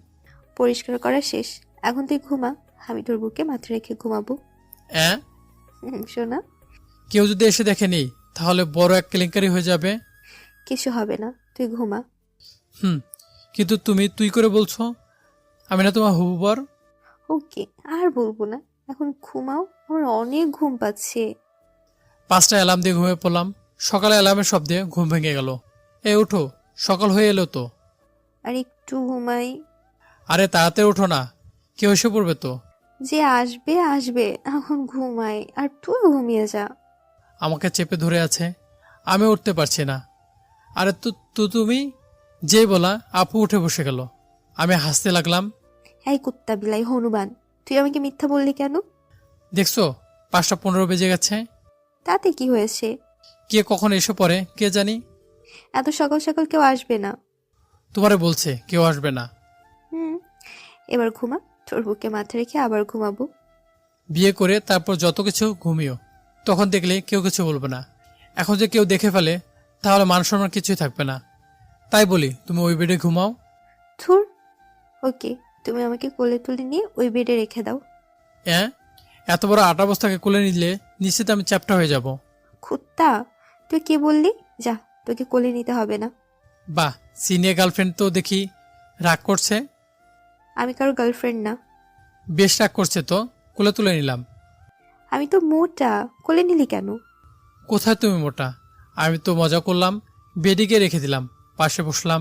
পরিষ্কার করা শেষ। এখন তুই ঘুমা, আমি তোর বুকে মাথা রেখে ঘুমাবো। শোনা, কেউ যদি এসে দেখে নেই তাহলে বড় এক কেলেঙ্কারি হয়ে যাবে। কিছু হবে না, তুই ঘুমা। কিন্তু তুমি তুই করে বলছো, আমি না তোমার হবু বর। ওকে, আর বলবো না, এখন ঘুমাও, আমার অনেক ঘুম পাচ্ছে। 5টা অ্যালার্ম দিয়ে ঘুমিয়ে পড়লাম। সকালে অ্যালার্মের শব্দে ঘুম ভেঙে গেল। উঠো, সকাল হয়ে এলো তো। আর একটু ঘুমাই। আরে তাড়াতাড়ি ওঠো না, কেউ এসে পড়বে তো। যে আসবে আসবে, এখন ঘুমাই, আর তুই ঘুমিয়ে যা। আমাকে চেপে ধরে আছে, আমি উঠতে পারছি না। আরে তুমি যেই বলা আপু উঠে বসে গেল। আমি হাসতে লাগলাম। এই কুত্তা বিলাই হনুমান, তুই আমাকে মিথ্যা বললি কেন? দেখছো 5টা 15 বেজে গেছে। তাতে কি হয়েছে? কে কখন এসে পড়ে কে জানি। এত সকাল সকাল কেউ আসবে না। তোমারে বলছে কেউ আসবে না। এবার ঘুমা, তোর বুকে মাথা রেখে আবার ঘুমাবো। বিয়ে করে তারপর যত কিছু ঘুমিও, তখন দেখলে কেউ কিছু বলবে না। এখন যে কেউ দেখে ফেলে তাহলে মান সম্মান কিছুই থাকবে না। তাই বলি তুমি ওই বেডে ঘুমাও। ধুর। ওকে, তুই তুমি আমাকে কোলে তুলে নিয়ে ওই বেডে রেখে দাও। হ্যাঁ, এত বড় আটা বস্তাকে কোলে নিলে নিশ্চিত আমি চ্যাপ্টা হয়ে যাব। কুত্তা, তুই কি বললি? যা, তোকে কোলে নিতে হবে না। বাহ, সিনিয়র গার্লফ্রেন্ড তো দেখি রাগ করছে। আমি কারো গার্লফ্রেন্ড না। বেশ রাগ করছে তো, কোলে তুলে নিলাম। আমি তো মোটা, কোলে নিলি কেন? কোথায় তুমি মোটা? আমি তো মজা করলাম, বেডে গিয়ে রেখে দিলাম, পাশে বসলাম।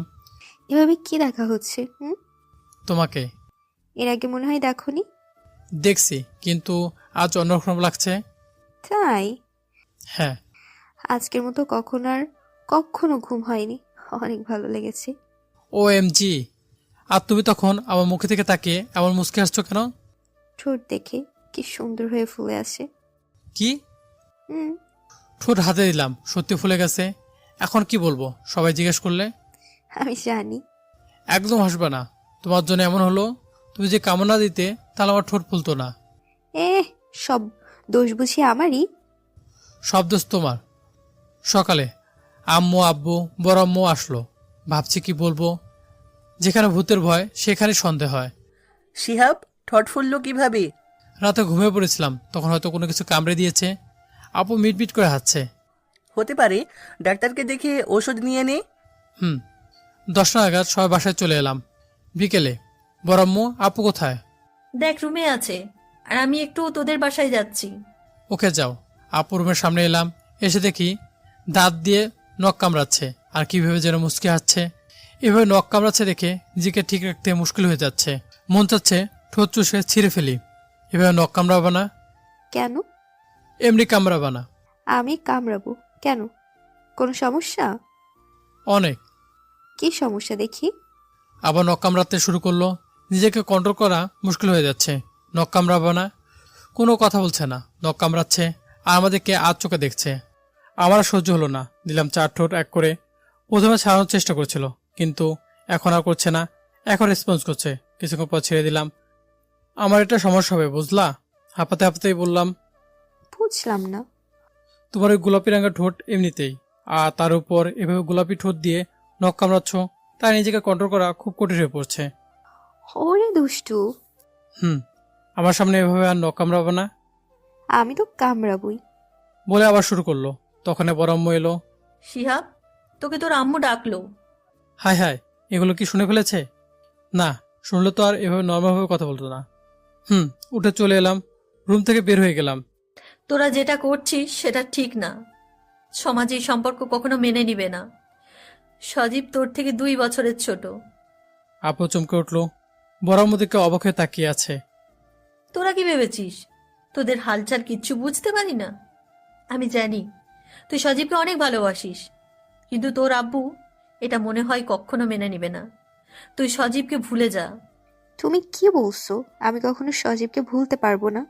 এভাবে কি দেখা হচ্ছে? তোমাকে এর আগে মনে হয় দেখোনি। দেখছি, কিন্তু আজ অন্যরকম লাগছে। তাই? হ্যাঁ। আজকের মতো কখনো ঘুম হয়নি। অনেক ভালো লেগেছে। OMG! আর তুমি তখন আমার মুখে থেকে তাকিয়ে এমন মুচকে আসছো কেন? ঠোঁট দেখে কি সুন্দর হয়ে ফুলে আসে। কি? হুম। ঠোঁট হাতে দিলাম, সত্যি ফুলে গেছে। এখন কি বলবো সবাই জিজ্ঞেস করলে? আমি জানি। একদম হাসবে না, তোমার জন্য এমন হলো। তুমি যে কামনা দিতে, তাহলে আমার ঠোঁট ফুলতো না। সব দোষ বুঝি আমারই? সব দোষ তোমার। সকালে আম্মু আব্বু বড় আম্মু আসলো, ভাবছি কি বলবো। যেখানে ভূতের ভয় সেখানে সন্দেহ হয়। শিহাব, ঠট ফুললো কিভাবে? রাতে ঘুমিয়ে পড়েছিলাম, তখন হয়তো কোনো কিছু কামড়ে দিয়েছে। আপু মিটমিট করে হাসছে। হতে পারে, ডাক্তারকে দেখে ওষুধ নিয়ে নে। 10টা নাগাদ সবাই বাসায় চলে এলাম। বিকেলে বড় আম্মু, আপু কোথায়? দেখ, রুমে আছে, আর আমি একটু তোদের বাসায় যাচ্ছি। ওকে যাও। আপু রুমের সামনে এলাম, এসে দেখি দাঁত দিয়ে নখ কামড়াচ্ছে আর কিভাবে যেন মুচকি হাসছে। এভাবে নখ কামড়াচ্ছে দেখে নিজেকে ঠিক রাখতে মুশকিল হয়ে যাচ্ছে। মন চাচ্ছে ঠোঁট চুষে ছিঁড়ে ফেলি। এভাবে নখ কামড়াবা না। কেন? এমনি কামড়াবা না। আমি কামড়াবো কেন? কোনো সমস্যা? অনেক। কি সমস্যা দেখি? আবার নখ কামড়াতে শুরু করলো। নিজেকে কন্ট্রোল করা মুশকিল হয়ে যাচ্ছে। নখ কামড়াবা না। কোনো কথা বলছে না, নখ কামড়াচ্ছে আর আমাদেরকে আজ চোখে দেখছে। আমার আর সহ্য হলো না, দিলাম 4 ঠোঁট এক করে। প্রথমে ছাড়ানোর চেষ্টা করছিল, কিন্তু এখন আর করছে না। এখন রেসপন্স করছে। কিছুক্ষণ পর ছেড়ে দিলাম। আমার এটা সমস্যা হবে বুঝলা? হাঁপাতে হাঁপাতেই বললাম, বুঝলাম না। তোমার ওই গোলাপি রঙের ঠোঁট এমনিতেই, আর তার উপর এভাবে গোলাপি ঠোঁট দিয়ে নখ কামড়াচ্ছ, তাই নিজেকে কন্ট্রোল করা খুব কঠিন হয়ে পড়ছে। ওরে দুষ্টু। আমার সামনে এভাবে আর নখ কামড়াবো না। আমি তো কামড়াবই। বলে আবার শুরু করলো। তখন বড় আম্মু এলো। শিহাব, তোকে তোর আম্মু ডাকলো। হায় হায়, এগুলো কি শুনে ফেলেছে? না, শুনলে তো আর এভাবে নর্মালভাবে কথা বলতো না। উঠে চলে এলাম, রুম থেকে বের হয়ে গেলাম। তোরা যেটা করছিস সেটা ঠিক না। সমাজে এই সম্পর্ক কখনো মেনে নিবে না। সজীব তোর থেকে 2 বছরের ছোট। আপু চমকে উঠলো। বড় আম্মু দিকে অবাক হয়ে তাকিয়ে আছে। তোরা কি ভেবেছিস তোদের হালচাল কিচ্ছু বুঝতে পারি না? আমি জানি তুই সজীবকে অনেক ভালোবাসিস, কিন্তু তোর আব্বু এটা মনে হয় কখনো মেনে নিবে না। তুই সজীবকে ভুলে যা। তুমি কি বলছো? আমি কখনো সজীবকে ভুলতে পারবো না।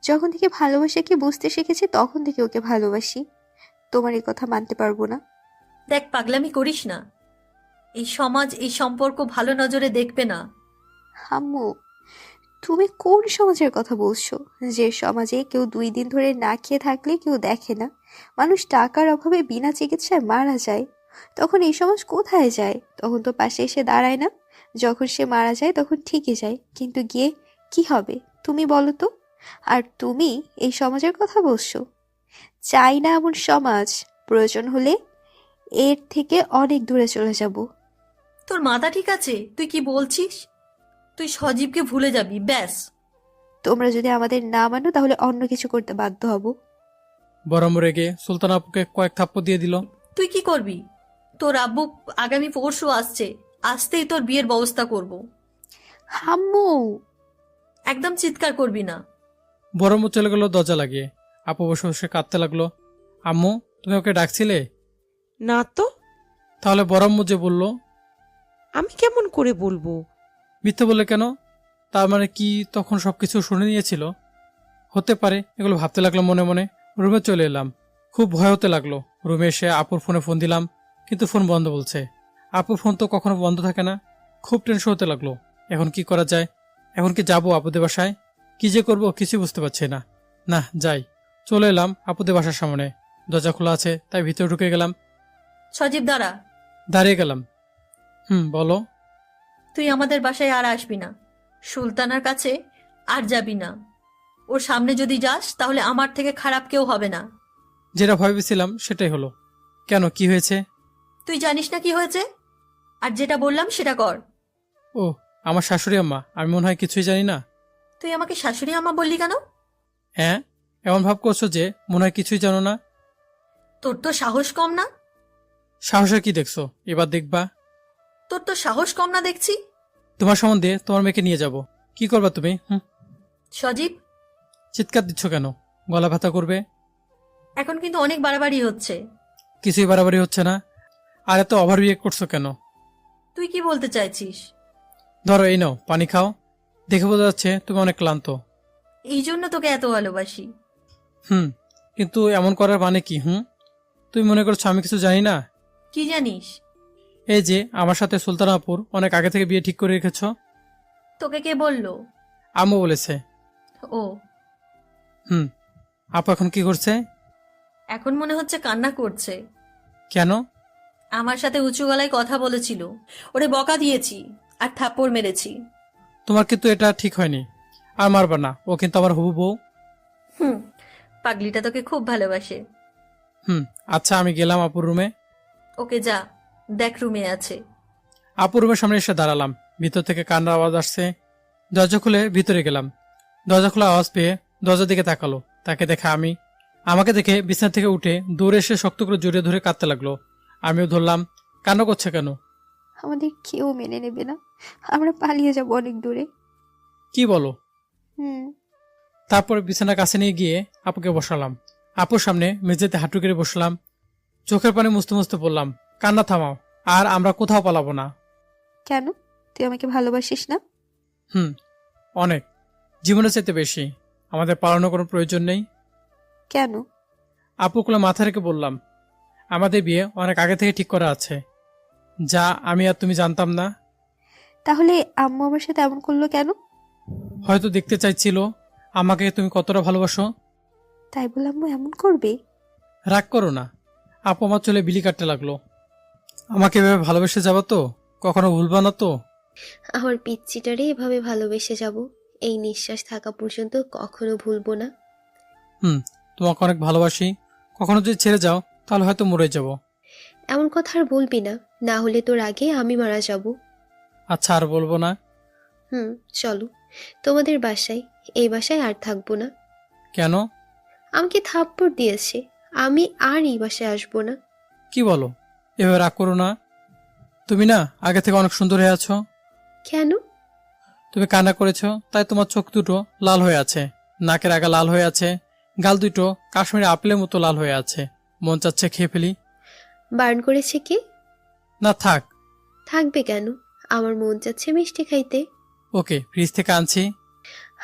যখন থেকে ভালোবাসাকে বুঝতে শিখেছি তখন থেকে ওকে ভালোবাসি। তোমার এই কথা মানতে পারবো না। দেখ, পাগলামি করিস না। এই সমাজ এই সম্পর্ক ভালো নজরে দেখবে না। আম্মু, তুমি কোন সমাজের কথা বলছো? যে সমাজে কেউ 2 দিন ধরে না খেয়ে থাকলে কেউ দেখে না, মানুষ টাকার অভাবে বিনা চিকিৎসায় মারা যায়, তখন এই সমাজ কোথায় যায়? তখন তো পাশে এসে দাঁড়ায় না। যখন সে মারা যায় তখন ঠিকই যায়, কিন্তু গিয়ে কি হবে তুমি বলো তো? আর তুমি এই সমাজের কথা বলছো? চাই না এমন সমাজ। প্রয়োজন হলে এর থেকে অনেক দূরে চলে যাব। তোর মাথা ঠিক আছে? তুই কি বলছিস? তুই সজীবকে ভুলে যাবি, ব্যাস। তোমরা যদি আমাদের না মানো তাহলে অন্য কিছু করতে বাধ্য হব। বড় আম্মু রেগে সুলতান আপুকে কয়েক থাপ্পড় দিয়ে দিল। তুই কি করবি? তোর আব্বু আগামী পরশু আসছে, আসতেই তোর বিয়ের ব্যবস্থা করব। আম্মু, একদম চিৎকার করবি না। বড় আম্মু চলে গেল দরজা লাগিয়ে। আপু বসে বসে কাঁদতে লাগলো। আম্মু, তুমি ওকে ডাকছিলে? না তো। তাহলে বড় আম্মু যে বললো? আমি কেমন করে বলবো? মিথ্যে বললে কেন? তার মানে কি তখন সবকিছু শুনে নিয়েছিল? হতে পারে, এগুলো ভাবতে লাগলো মনে মনে। রুমে চলে এলাম। খুব ভয় হতে লাগলো। রুমে এসে আপুর ফোনে ফোন দিলাম, কিন্তু ফোন বন্ধ বলছে। আপুর ফোন তো কখনো বন্ধ থাকে না। খুব টেনশন হতে লাগলো। এখন কি করা যায়? এখন কি যাবো আপুদের বাসায়? কি যে করবো কিছু বুঝতে পারছি না। না, যাই। চলে এলাম আপুদের বাসার সামনে। দরজা খোলা আছে, তাই ভিতরে ঢুকে গেলাম। সজীব, দাঁড়া। দাঁড়িয়ে গেলাম। বলো। তুই আমাদের বাসায় আর আসবি না। সুলতানার কাছে আর যাবি না। ওর সামনে যদি যাস তাহলে আমার থেকে খারাপ কেউ হবে না। যেটা ভয় পেয়েছিলাম সেটাই হলো। কেন, কি হয়েছে? তুই জানিস না কি হয়েছে? আর যেটা বললাম সেটা কর। ও, আমার শাশুড়ি আম্মা, আমি মনে হয় কিছুই জানি না। তুই আমাকে শাশুড়ি আম্মা বললি কেন? হ্যাঁ, এমন ভাব করছো যে মনে হয় কিছুই জানো না। তোর তো সাহস কম না? সাহসের কি দেখছো? এবার দেখবা। তোর তো সাহস কম না দেখছি। তোমার সম্বন্ধে তোমার মেয়েকে নিয়ে যাব। কি করবা তুমি? সজীব, চিৎকার দিচ্ছ কেন? গলা ব্যথা করবে। এখন কিন্তু অনেক বাড়াবাড়ি হচ্ছে। কিছুই বাড়াবাড়ি হচ্ছে না। আর এত ওভার রিয়েক্ট করছো কেন? তুই কি বলতে চাইছিস? ধরো, এই নাও পানি খাও। দেখে বোঝা যাচ্ছে তুমি অনেক ক্লান্ত। এই জন্য তোকে এত ভালোবাসি। কিন্তু এমন করার মানে কি? তুমি মনে করছো আমি কিছু জানি না? কি জানিস? এই যে আমার সাথে সুলতান আপুর অনেক আগে থেকে বিয়ে ঠিক করে রেখেছ। তোকে কে বললো? আম্মু বলেছে। ও, আপু এখন কি করছে? এখন মনে হচ্ছে কান্না করছে। কেন? আমার সাথে উঁচু গলায় কথা বলেছিল, ওরে বকা দিয়েছি আর থাপ্পড় মেরেছি। তোমার কিন্তু এটা ঠিক হয়নি। আর মারবা না, ও কিন্তু আমার হবু বউ। পাগলিটা তোকে খুব ভালোবাসে। আচ্ছা, আমি গেলাম আপুর রুমে। ওকে যা, দেখ রুমে আছে। আপুর রুমের সামনে এসে দাঁড়ালাম। ভিতর থেকে কান্নার আওয়াজ আসছে। দরজা খুলে ভিতরে গেলাম। দরজা খোলা আওয়াজ পেয়ে দরজার দিকে তাকালো। তাকে দেখে আমাকে দেখে বিছানা থেকে উঠে দৌড়ে এসে শক্ত করে জড়িয়ে ধরে কাঁদতে লাগলো। আমিও ধরলাম। কান্না করছে কেন? আমাদের কেউ মেনে নেবে না, আমরা পালিয়ে যাব অনেক দূরে। কি বলো? হুম। তারপর বিছানার কাছে নিয়ে গিয়ে আপুকে বসালাম। আপুর সামনে মেঝেতে হাঁটু কেড়ে বসলাম। চোখের পানি মুছতে মুছতে বললাম, কান্না থামাও, আর আমরা কোথাও পালাবো না। কেন? তুই আমাকে ভালোবাসিস না? অনেক, জীবনের চাইতে বেশি। আমাদের পালানোর কোনো প্রয়োজন নেই। কেন? আপু কোলে মাথা রেখে বললাম, আমাদের বিয়ে অনেক আগে থেকে ঠিক করা আছে, যা আমি আর তুমি জানতাম না। তাহলে আম্মু আমার সাথে এমন করলো কেন? হয়তো দেখতে চাইছিল আমাকে তুমি কতটা ভালোবাসো। তাই বলে আম্মু এমন করবে? রাগ করো না। আপু আমার চলে বিলি কাটতে লাগলো। আমাকে এভাবে ভালোবেসে যাবো তো? কখনো ভুলবা না তো? আমার পিচ্চিটারে এভাবে ভালোবেসে যাব, এই নিঃশ্বাস থাকা পর্যন্ত কখনো ভুলবো না। তোমাকে অনেক ভালোবাসি। কখনো যদি ছেড়ে যাও তাহলে হয়তো মরে যাব। এমন কথা আর বলবি না, না হলে তোর আগে আমি মারা যাব। আচ্ছা, আর বলবো না। চলো তোমাদের বাসায়, এই বাসায় আর থাকবো না। কেন? আমাকে থাপ্পড় দিয়েছে, আমি আর এই বাসায় আসবো না। কি বলো? এভাবে রাগ করো না। তুমি না আগে থেকে অনেক সুন্দর হয়ে আছো। কেন? তুমি কান্না করেছো তাই তোমার চোখ দুটো লাল হয়ে আছে, নাকের আগা লাল হয়ে আছে, গাল দুটো কাশ্মীরি আপেলের মতো লাল হয়ে আছে। মন চাচ্ছে খেয়ে ফেলি। বারণ করেছে কি? না থাক। থাকবে কেন? আমার মন চাচ্ছে মিষ্টি খাইতে। ওকে, ফ্রিজ থেকে আনছি।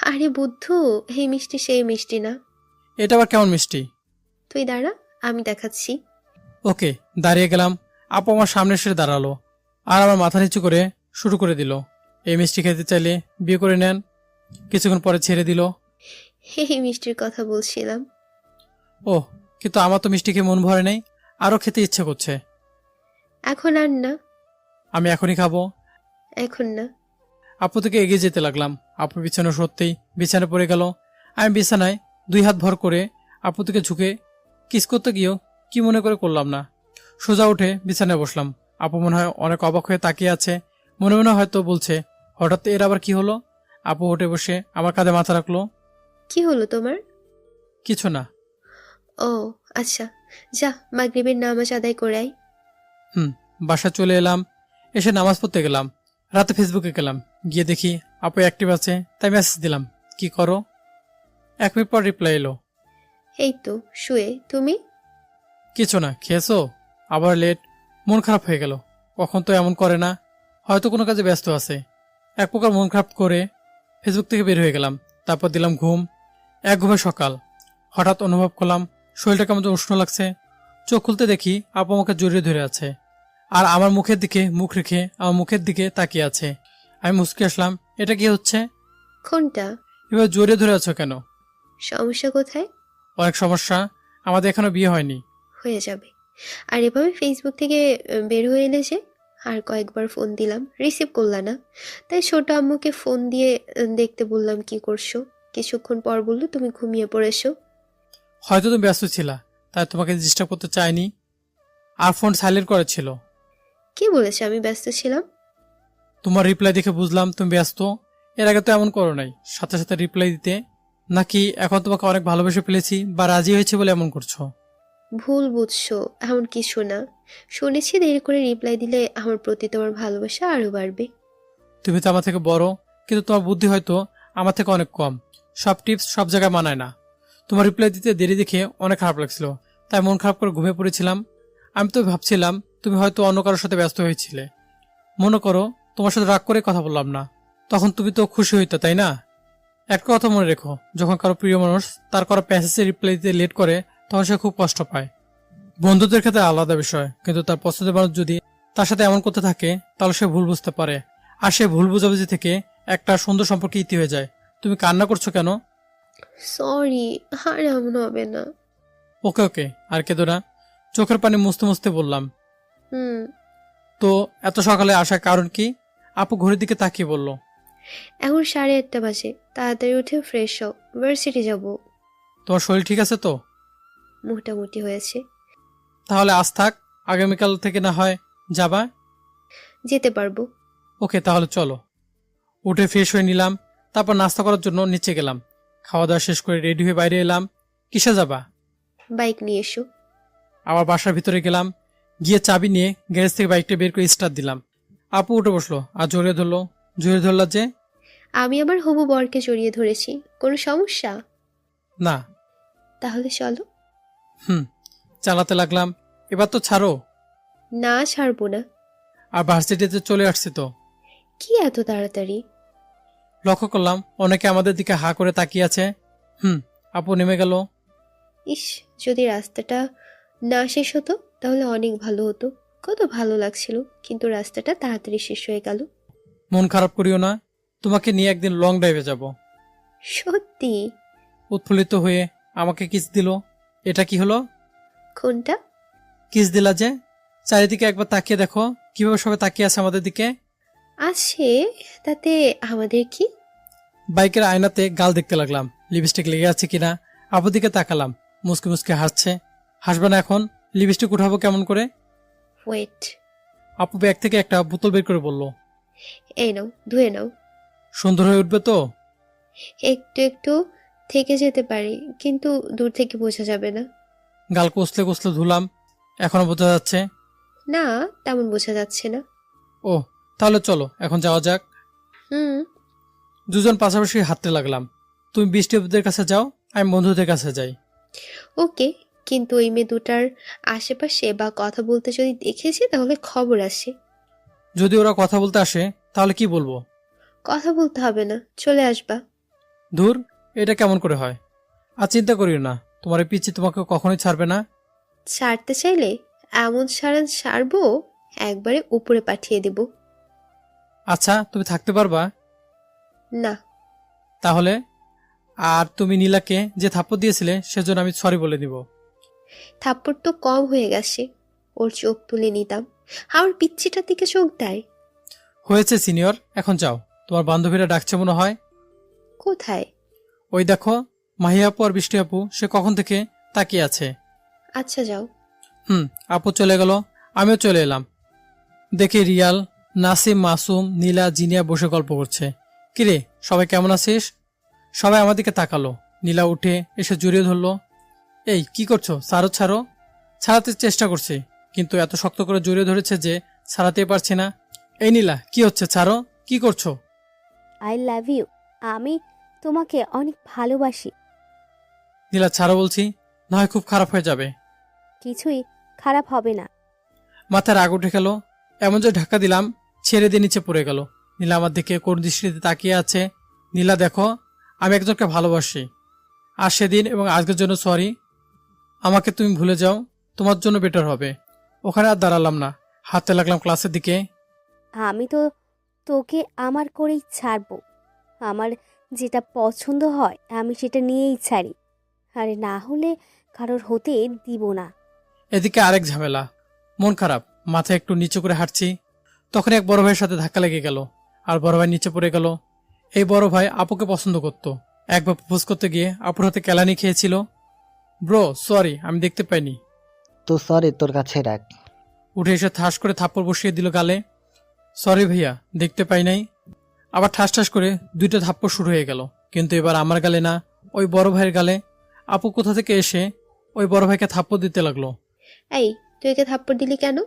আরে বুদ্ধু, এই মিষ্টি সেই মিষ্টি না। এটা আবার কেমন মিষ্টি? তুই দাঁড়া, আমি দেখাচ্ছি। ওকে, দাঁড়িয়ে গেলাম। আপু আমার সামনে এসে দাঁড়ালো আর আমার মাথা নিচু করে শুরু করে দিল, এই মিষ্টি খেতে চাইলে বিয়ে করে নেন। কিছুক্ষণ পরে ছেড়ে দিল। এই মিষ্টির কথা বলছিলাম। ও, কিন্তু আমার তো মিষ্টি খেয়ে মন ভরে নেই, আরো খেতে ইচ্ছে করছে। এখন আর না। আমি এখনই খাবো। এখন না। আপু থেকে এগিয়ে যেতে লাগলাম। আপু বিছানা সত্যিই বিছানা পড়ে গেল। আমি বিছানায় 2 হাত ভর করে আপু থেকে ঝুঁকে কিস করতে গিয়েও কি মনে করে করলাম না। সোজা উঠে বিছানায় বসলাম। আপু মনে হয় অনেক অবাক হয়ে তাকিয়ে আছে। মনে মনে হয়তো বলছে, হঠাৎ এর আবার কি হলো? আপু উঠে বসে আমার কাঁধে মাথা রাখলো। কি হলো তোমার? কিছু না। ও আচ্ছা, যা মাগরিবের নামাজ আদায় করে আয়। বাসা চলে এলাম। এসে নামাজ পড়তে গেলাম। রাতে ফেসবুকে গেলাম। গিয়ে দেখি আপু অ্যাক্টিভ আছে, তাই মেসেজ দিলাম, কি করো? 1 মিনিট পর রিপ্লাই এলো, এই তো শুয়ে। তুমি? কিছু না, খেয়েছো? আবার লেট। মন খারাপ হয়ে গেল। কখন তো এমন করে না, হয়তো কোনো কাজে ব্যস্ত আছে। এক প্রকার মন খারাপ করে ফেসবুক থেকে বের হয়ে গেলাম। তারপর দিলাম ঘুম। এক ঘুমে সকাল। হঠাৎ অনুভব করলাম শরীরটা কেমন উষ্ণ লাগছে। চোখ খুলতে দেখি আপু আমাকে জড়িয়ে ধরে আছে আর আমার মুখের দিকে মুখ রেখে আমার মুখের দিকে তাকিয়ে আছে। আমি মুচকে আসলাম, এটা কি হচ্ছে? কোনটা? এবার জড়িয়ে ধরে আছো কেন? সমস্যা কোথায়? অনেক সমস্যা, আমাদের এখনো বিয়ে হয়নি। হয়ে যাবে। আর এভাবে ফেসবুক থেকে বের হয়ে এলে যে, আর কয়েকবার ফোন দিলাম, রিসিভ করলা না। তাই ছোট আম্মুকে ফোন দিয়ে দেখতে বললাম কি করছো। কিছুক্ষণ পর বললো তুমি ঘুমিয়ে পড়েছো। হয়তো তুমি ব্যস্ত ছিলা, তাই তোমাকে ডিস্টার্ব করতে চাইনি। আর ফোন সাইলেন্ট করেছিল। কি বলেছে আমি ব্যস্ত ছিলাম? তোমার রিপ্লাই দেখে বুঝলাম তুমি ব্যস্ত। এর আগে তো এমন করো নাই, সাথে সাথে রিপ্লাই দিতে। নাকি এখন তোমাকে অনেক ভালোবেসে ফেলেছি বা রাজি হয়েছে বলে এমন করছো? ভুল বুঝছো, এমন কিছু না। শুনেছি দেরি করে রিপ্লাই দিলে আমার প্রতি তোমার ভালোবাসা আরো বাড়বে। তুমি তো আমার থেকে বড়, কিন্তু তোমার বুদ্ধি হয়তো আমার থেকে অনেক কম। সব টিপস সব জায়গায় মানায় না। তোমার রিপ্লাই দিতে দেরি দেখে অনেক খারাপ লাগছিল, তাই মন খারাপ করে ঘুমিয়ে পড়েছিলাম। আমি তো ভাবছিলাম তুমি হয়তো অন্য কারোর সাথে ব্যস্ত হয়েছিলে। মনে করো তোমার সাথে রাগ করে কথা বললাম না, তখন তুমি তো খুশি হইতো, তাই না? একটা কথা মনে রেখো, যখন কারো প্রিয় মানুষ তার করা প্যাসেজে রিপ্লাই দিতে লেট করে, তখন সে খুব কষ্ট পায়। বন্ধুদের ক্ষেত্রে আলাদা বিষয়, কিন্তু তার পছন্দের মানুষ যদি তার সাথে এমন করতে থাকে, তাহলে সে ভুল বুঝতে পারে। আর সে ভুল বুঝাবুঝি থেকে একটা সুন্দর সম্পর্কে ইতি হয়ে যায়। তুমি কান্না করছো কেন? সরি, আর এমন হবে না। ওকে ওকে, আর কেঁদো না। চোখের পানি মুছতে মুছতে বললাম। হুম। তো এত সকালে আসার কারণ কি? আপু ঘড়ির দিকে তাকিয়ে বলল। এখন 8:30 বাজে, তাড়াতাড়ি উঠে ফ্রেশ হও, ভার্সিটি যাব। তোমার শরীর ঠিক আছে তো? মোটামুটি হয়েছে। তাহলে আজ থাক, আগামীকাল থেকে না হয় যাবা। যেতে পারবো। ওকে, তাহলে চলো। উঠে ফ্রেশ হয়ে নিলাম, তারপর নাস্তা করার জন্য নিচে গেলাম। খাওয়া দাওয়া শেষ করে রেডি হয়ে বাইরে এলাম। কিসে যাবা? বাইক নিয়ে এসো। আবার বাসার ভিতরে গেলাম, গিয়ে চাবি নিয়ে গ্যারেজ থেকে বাইকটা বের করে স্টার্ট দিলাম। আপু উঠে বসলো আর জড়িয়ে ধরলো। জড়িয়ে ধরলা যে? আমি আমার হবু বরকে জড়িয়ে ধরেছি। কোনো সমস্যা? না। তাহলে চলো। চালাতে লাগলাম। এবার তো ছাড়ো। না, ছাড়বো না। আর ভার্সিটিতে চলে আসছি তো। কি এত তাড়াতাড়ি? লক্ষ্য করলাম অনেকে আমাদের দিকে হা করে তাকিয়ে আছে। আপু নেমে গেল। ইস, যদি রাস্তাটা না শেষ হতো তাহলে অনেক ভালো হতো। কত ভালো লাগছিল, কিন্তু রাস্তাটা তাড়াতাড়ি শেষ হয়ে গেল। মন খারাপ করিও না, তোমাকে নিয়ে একদিন লং ড্রাইভে যাব। সত্যি? উৎফুল্লিত হয়ে আমাকে কিস দিল। এটা কি হলো? কোনটা? কিস দিলা যে? চারিদিকে একবার তাকিয়ে দেখো, কিভাবে সবাই তাকিয়ে আছে আমাদের দিকে। আছে, তাতে আমাদের কি? বাইকের আয়নাতে গাল দেখতে লাগলাম, লিপস্টিক লেগে আছে কিনা। আপুর দিকে তাকালাম, মুসকে মুসকে হাসছে। হাসবে না এখন? লিপস্টিক উঠাবো কেমন করে? ওয়েট। আপু ব্যাগ থেকে একটা বোতল বের করে বলল, এই নাও, ধুয়ে নাও। সুন্দর হয়ে উঠবে তো? একটু একটু থেকে যেতে পারি, কিন্তু দূর থেকে বোঝা যাবে না। গাল কষলে কষলে ধুলাম, এখনো বোঝা যাচ্ছে? না, তেমন বোঝা যাচ্ছে না। ও, তাহলে চলো এখন যাওয়া যাক। হুম। দুজন পাশাপাশি হাঁটতে লাগলাম। তুমি বৃষ্টিদের কাছে যাও, আমি বন্ধুদের কাছে যাই। ওকে, কিন্তু ওই মেয়ে দুটার আশেপাশে বা কথা বলতে যদি দেখেছি তাহলে খবর আসে। যদি ওরা কথা বলতে আসে তাহলে কি বলবো? কথা বলতে হবে না, চলে আসবা। ধুর, এটা কেমন করে হয়? আর চিন্তা করিও না, তোমার এই পিচ্ছি তোমাকে কখনোই ছাড়বে না। ছাড়তে চাইলে এমন সারান সারবো, একবারে উপরে পাঠিয়ে দেব। আচ্ছা, তুমি থাকতে পারবা? না। তাহলে? আর তুমি নীলাকে যে থাপ্পড় দিয়েছিলে সেজন্য আমি সরি বলে দিব। থাপ্পড় তো কম হয়ে গেছে, ওর চোখ তুলে নিতাম। আমার পিচ্ছিটার দিকে চোখ দেয়। হয়েছে সিনিয়র, এখন যাও, তোমার বান্ধবীরা ডাকছে মনে হয়। কোথায়? ওই দেখো, মাহি আপু আর বৃষ্টি আপু সে কখন থেকে তাকিয়ে আছে। আচ্ছা, যাও। আপু চলে গেল, আমিও চলে এলাম। দেখি রিয়াল, নাসিম, মাসুম, নীলা, জিনিয়া বসে গল্প করছে। কিরে, সবাই কেমন আছিস? সবাই আমার দিকে তাকালো। নীলা উঠে এসে জড়িয়ে ধরলো। এই কি করছো? ছাড়ো ছাড়ো। ছাড়াতে চেষ্টা করছি, কিন্তু এত শক্ত করে জড়িয়ে ধরেছে যে ছাড়াতে পারছি না। এই নীলা, কি হচ্ছে? ছাড়ো, কি করছো? I love you. আমি তোমাকে অনেক ভালোবাসি। নীলা ছাড়ো বলছি, না হয় খুব খারাপ হয়ে যাবে। কিছুই খারাপ হবে না। মাথায় রাগ উঠে গেল, এমন যে ধাক্কা দিলাম ছেড়ে দিয়ে নিচে পড়ে গেল। নীলা আমার দিকে কোন দৃষ্টিতে তাকিয়ে আছে। নীলা দেখো, আমি একজনকে ভালোবাসি। আর সেদিন এবং আজকের জন্য সরি। আমাকে তুমি ভুলে যাও, তোমার জন্য বেটার হবে। ওখানে আর দাঁড়ালাম না, হাঁটতে লাগলাম ক্লাসের দিকে। আমি তো তোকে আমার করেই ছাড়বো। আমার যেটা পছন্দ হয় আমি সেটা নিয়েই ছাড়ি, আর না হলে কারোর হতে দিব না। এদিকে আরেক ঝামেলা, মন খারাপ, মাথা একটু নিচু করে হাঁটছি। তখন এক বড় ভাইয়ের সাথে ধাক্কা লেগে গেল আর বড় ভাই নিচে পড়ে গেল। এই বড় ভাই আপুকে পছন্দ করত। একবার প্রপোজ করতে গিয়ে আপুর হাতে কেলানি খেয়েছিল। ব্রো সরি, আমি দেখতে পাইনি। তো সরি, তোর কাছে রাখ। উঠে এসে ঠাস করে থাপ্পড় বসিয়ে দিল গালে। সরি ভাইয়া, দেখতে পাই নাই। আবার ঠাস ঠাস করে 2টা থাপ্পড় শুরু হয়ে গেল, কিন্তু এবার আমার গালে না, ওই বড় ভাইয়ের গালে। আপু কোথা থেকে এসে ওই বড় ভাইকে থাপ্পড় দিতে লাগলো। এই, তুই একে থাপ্পড় দিলি কেন?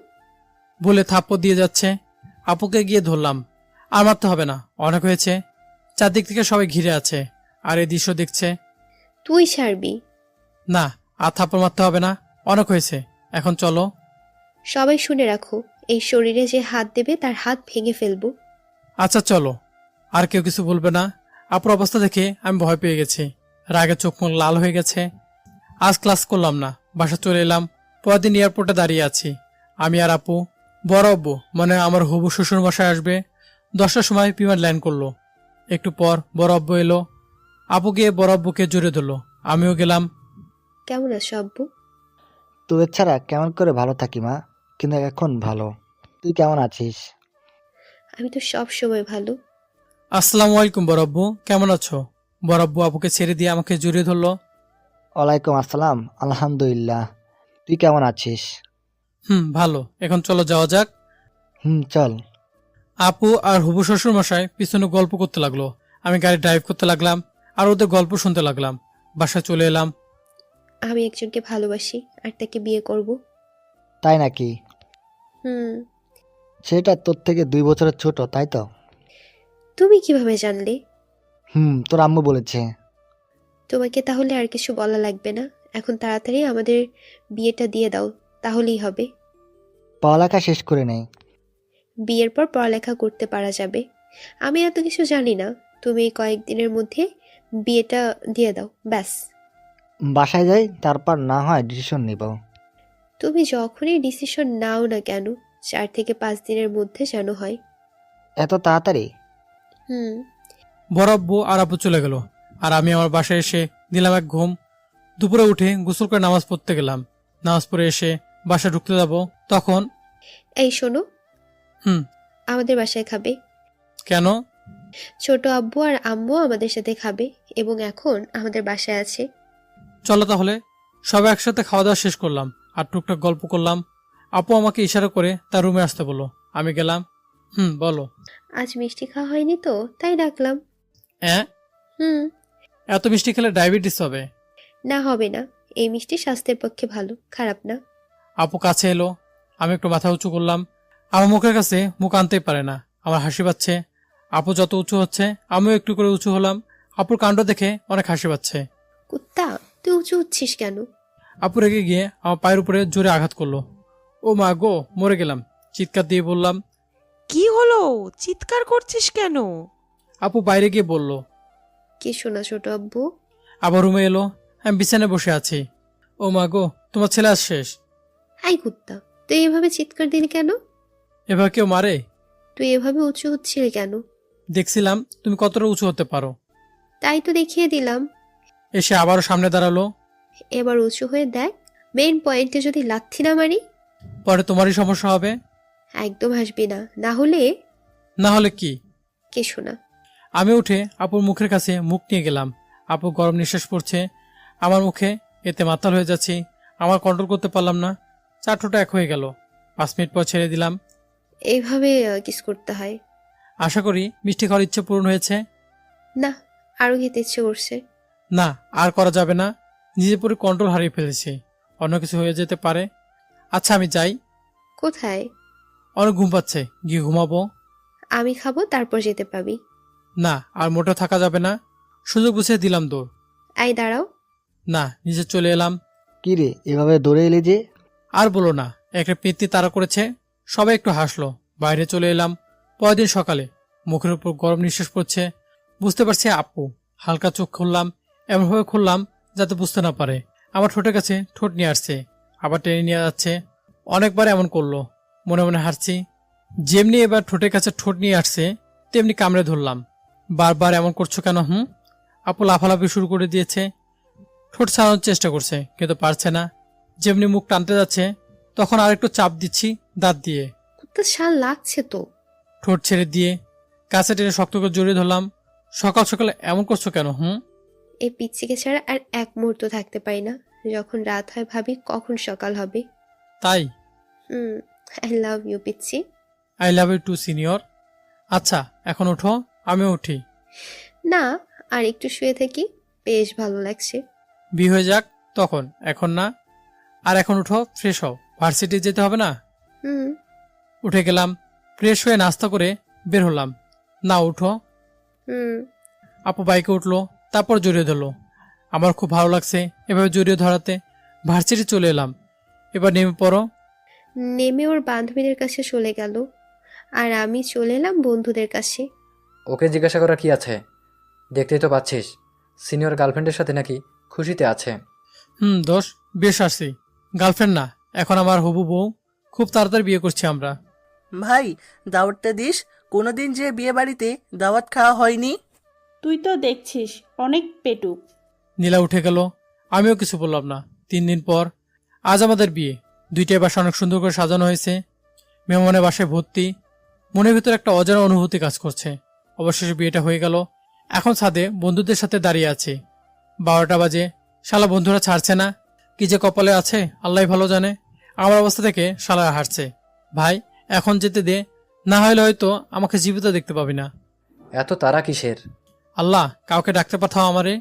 বলে থাপ্পড় দিয়ে যাচ্ছে। আপুকে গিয়ে ধরলাম। আর মারতে হবে না, অনেক হয়েছে। চারদিক থেকে সবাই ঘিরে আছে আর এই দৃশ্য দেখছে। তুই ছাড়বি? না, আর থাপ্পড় মারতে হবে না, অনেক হয়েছে, এখন চলো। সবাই শুনে রাখো, এই শরীরে যে হাত দেবে তার হাত ভেঙে ফেলবো। আচ্ছা চলো। আর কেউ কিছু বলবে না। আপুর অবস্থা দেখে আমি ভয় পেয়ে গেছি, রাগে চোখ মুখ লাল হয়ে গেছে। আজ ক্লাস করলাম না, বাসা চলে এলাম। পরের দিন এয়ারপোর্টে দাঁড়িয়ে আছি, আমি আর আপু। বড় আব্বু মানে আমার হবু শ্বশুর মশাই আসবে। 10টার সময় বিমান ল্যান্ড করলো। একটু পর বড় আব্বু এলো। আপু গিয়ে বড় আব্বুকে জড়িয়ে ধরলো, আমিও গেলাম। কেমন আছো আব্বু? তোদের ছাড়া কেমন করে ভালো থাকি মা, কিন্তু এখন ভালো। তুই কেমন আছিস? আমি তো সব সময় ভালো। আসসালামু আলাইকুম বড় আব্বু, কেমন আছো? বড় আব্বু আপুকে ছেড়ে দিয়ে আমাকে জড়িয়ে ধরলো। ওয়ালাইকুম আসসালাম, আলহামদুলিল্লাহ। তুই কেমন আছিস? ভালো। এখন চলো যাওয়া যাক। চল। আপু আর হবু শ্বশুর মশাই পিছনে গল্প করতে লাগলো। আমি গাড়ি ড্রাইভ করতে লাগলাম আর ওদের গল্প শুনতে লাগলাম। বাসায় চলে এলাম। আমি একজনকে ভালোবাসি আর তাকে বিয়ে করব। তাই নাকি? হুম। সেটা তোর থেকে 2 বছরের ছোট, তাই তো? তুমি কিভাবে জানলে? তোর আম্মু বলেছে। তোমাকে তাহলে আর কিছু বলা লাগবে না, এখন তাড়াতাড়ি আমাদের বিয়েটা দিয়ে দাও, তাহলেই হবে। পড়ালেখা শেষ করে নেই। বিয়ের পর পড়ালেখা করতে পারা যাবে। আমি এত কিছু জানি না, তুমি এই কয়েকদিনের মধ্যে বিয়েটা দিয়ে দাও, ব্যাস। বাসায় যাই, তারপর না হয় ডিসিশন নিব। তুমি যখনই ডিসিশন নাও না কেন, 4 থেকে 5 দিনের মধ্যে যেন হয়। এত তাড়াতাড়ি? হুম। বড় আব্বু আর আপু চলে গেল আর আমি আমার বাসায় এসে দিলাম এক ঘুম। দুপুরে উঠে গোসল করে নামাজ পড়তে গেলাম। নামাজ পড়ে এসে বাসায় ঢুকতে যাব, তখন এই শোনো, হুম আমাদের বাসায় খাবে। কেন? ছোট আব্বু আর আম্মু আমাদের সাথে খাবে এবং এখন আমাদের বাসায় আছে। চলো তাহলে। সবাই একসাথে খাওয়া দাওয়া শেষ করলাম আর টুকটাক গল্প করলাম। আপু আমাকে ইশারা করে তার রুমে আসতে বললো, আমি গেলাম। বলো। আজ মিষ্টি খাওয়া হয়নি তো, তাই ডাকলাম। হ্যাঁ? হুম। এত মিষ্টি খেলে ডায়াবেটিস হবে। না, হবে না, এই মিষ্টি স্বাস্থ্যের পক্ষে ভালো, খারাপ না। আপু কাছে এলো, আমি একটু মাথা উঁচু করলাম। আমার মুখের কাছে মুখ আনতেই পারে না, আমার হাসি পাচ্ছে। আপু যত উঁচু হচ্ছে আমিও একটু করে উঁচু হলাম। আপুর কাণ্ড দেখে অনেক হাসি পাচ্ছে। কুত্তা, তুই উঁচু হচ্ছিস কেন? আপু রেগে গিয়ে আমার পায়ের উপরে জোরে আঘাত করলো। ও মা গো, মরে গেলাম। চিৎকার দিয়ে বললাম, কি হলো, চিৎকার করছিস কেন? আপু বাইরে গিয়ে বলল। কি শোনা ছোট আব্বু? আবার রুমে এলো, আমি বিছানায় বসে আছি। ও মা গো, তোমার ছেলে আজ শেষ। আই কুত্তা, তুই এভাবে চিৎকার দিলি কেন? এবার কেউ মারে? তুই এভাবে উঁচু হচ্ছিলি কেন? দেখছিলাম তুমি কতটা উঁচু হতে পারো, তাই তো দেখিয়ে দিলাম। এসে আবারও সামনে দাঁড়ালো। এবার উঁচু হয়ে দেখ, মেইন পয়েন্টে যদি লাথি না মারি, পরে তোমারই সমস্যা হবে। একদম হাসবি না, না হলে। না হলে কি? কে শোনা? আমি উঠে আপুর মুখের কাছে মুখ নিয়ে গেলাম। আপু গরম নিঃশ্বাস পড়ছে আমার মুখে, এতে মাতাল হয়ে যাচ্ছি। আমার কন্ট্রোল করতে পারলাম না, 4 ঠোঁটা এক হয়ে গেল। 5 মিনিট পর ছেড়ে দিলাম। এইভাবে কিস করতে হয়। আশা করি মিষ্টি খাওয়ার ইচ্ছে পূরণ হয়েছে। না, আরো খেতে ইচ্ছে করছে। না, আর করা যাবে না। নিজের পুরো কন্ট্রোল হারিয়ে ফেলেছি, অন্য কিছু হয়ে যেতে পারে। আচ্ছা আমি যাই। কোথায়? অনেক ঘুম পাচ্ছে, গিয়ে ঘুমাবো। আমি খাবো, তারপর যেতে পাবি। না, আর মোটেও থাকা যাবে না। সুযোগ বুঝে দিলাম দৌড়। আই দাঁড়াও। না, নিজে চলে এলাম। কি রে, এভাবে দৌড়ে এলি যে? আর বলো না, একটা পেত্তি তাড়া করেছে। সবাই একটু হাসলো। বাইরে চলে এলাম। পরের দিন সকালে মুখের উপর গরম নিঃশ্বাস পড়ছে, বুঝতে পারছি আপু। হালকা চোখ খুললাম, এমনভাবে খুললাম যাতে বুঝতে না পারে। আমার ঠোঁটের কাছে ঠোঁট নিয়ে আসছে, আবার টেনে নিয়ে যাচ্ছে। অনেকবার এমন করলো, মনে মনে হাসছি। যেমনি এবার ঠোঁটের কাছে ঠোঁট নিয়ে আসছে, তেমনি কামড়ে ধরলাম। বারবার এমন করছো কেন? আপু লাফালাফি শুরু করে দিয়েছে। ঠোঁট ছাড়ানোর চেষ্টা করছে, কিন্তু পারছে না। যেমনি মুখ টানতে যাচ্ছে, তখন আরেকটু চাপ দিচ্ছি দাঁত দিয়ে। তো শাল লাগছে তো। ঠোঁট ছেড়ে দিয়ে কাছে টেনে শক্ত করে জড়িয়ে ধরলাম। সকাল সকালে এমন করছো কেন? এই পিচ্চিকে ছাড়া আর এক মুহূর্ত থাকতে পারি না। যখন রাত হয় ভাবি কখন সকাল হবে। তাই? আই লাভ ইউ পিচ্চি। I love you too senior. আচ্ছা এখন ওঠো, আমিও উঠি। না, আর একটু শুয়ে থাকি, বেশ ভালো লাগছে। বিয়ে হয়ে যাক তখন, এখন না। আর এখন উঠো, ফ্রেশ হও, ভার্সিটি যেতে হবে না? হুম। উঠে গেলাম, ফ্রেশ হয়ে নাস্তা করে বের হলাম। না উঠো। আপু বাইকে উঠলো, তারপর জড়িয়ে ধরলো। আমার খুব ভালো লাগছে এভাবে জড়িয়ে ধরাতে। ভার্সিটি চলে এলাম। এবার নেমে পড়ো। নেমে ওর বান্ধবীদের কাছে চলে গেল, আর আমি চলে এলাম বন্ধুদের কাছে। ওকে জিজ্ঞাসা করা কি আছে? দেখতেই তো পাচ্ছিস সিনিয়র গার্লফ্রেন্ডের সাথে নাকি খুশিতে আছে। দোষ, বেশ আসছি। গার্লফ্রেন্ড না, এখন আমার হবু বউ। খুব তাড়াতাড়ি বিয়ে করছি আমরা। ভাই, দাওয়াতটা দিস। কোনোদিন যে বিয়ে বাড়িতে দাওয়াত খাওয়া হয়নি। তুই তো দেখছিস অনেক পেটুক। নীলা উঠে গেল, আমিও কিছু বললাম না। 3 দিন পর আজ আমাদের বিয়ে। 2টাই বাসা অনেক সুন্দর করে সাজানো হয়েছে। মেহমানের বাসায় ভর্তি। মনের ভিতর একটা অজানা অনুভূতি কাজ করছে। অবশেষে বিয়েটা হয়ে গেল। এখন ছাদে বন্ধুদের সাথে দাঁড়িয়ে আছি। 12টা বাজে। শালা বন্ধুরা ছাড়ছে না। কি যে কপালে আছে আল্লাহ ভালো জানে। আমার অবস্থা থেকে শালা হারছে। ভাই এখন যেতে দে, না হলে হয়তো আমাকে জীবিত দেখতে পাবি না। এত তারা কিসের? আল্লাহ কাউকে ডাকতে পাঠাও আমারে।